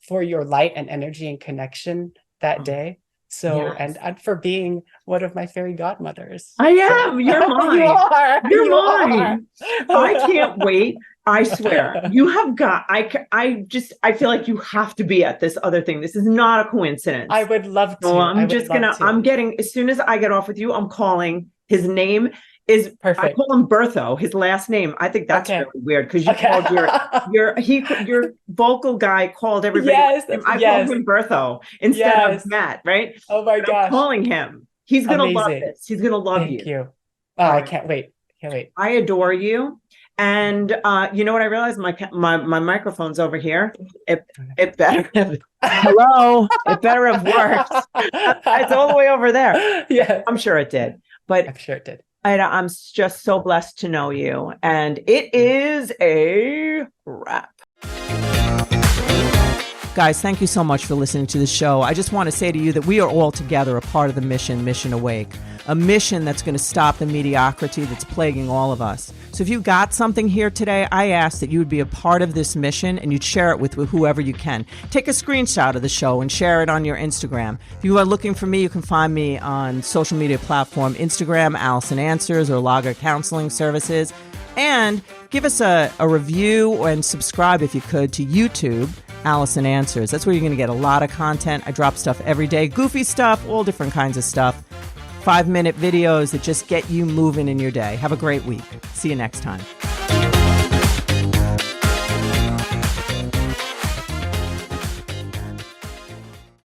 for your light and energy and connection that day. So, and for being one of my fairy godmothers. I am. You're mine. You are. You're mine. I can't wait. I swear, you have got, I feel like you have to be at this other thing. This is not a coincidence. I would love to. So I'm getting, as soon as I get off with you, I'm calling. His name is perfect. I call him Bertho, his last name. I think that's really weird, because you called your vocal guy called everybody. I called him Bertho instead of Matt, right? Oh my gosh. I'm calling him. He's going to love this. He's going to love you. Thank you. Oh, I can't wait. Can't wait. I adore you. And you know what I realized? My microphone's over here. It better have, hello. It better have worked. It's all the way over there. Yeah, I'm sure it did. But I'm sure it did. I'm just so blessed to know you. And it is a wrap. Guys, thank you so much for listening to the show. I just want to say to you that we are all together a part of the Mission Awake, a mission that's going to stop the mediocrity that's plaguing all of us. So if you got something here today, I ask that you would be a part of this mission and you'd share it with whoever you can. Take a screenshot of the show and share it on your Instagram. If you are looking for me, you can find me on social media platform Instagram, Alison Answers, or Lager Counseling Services. And give us a review and subscribe if you could to YouTube, Alison Answers. That's where you're going to get a lot of content. I drop stuff every day, goofy stuff, all different kinds of stuff. 5-minute videos that just get you moving in your day. Have a great week. See you next time.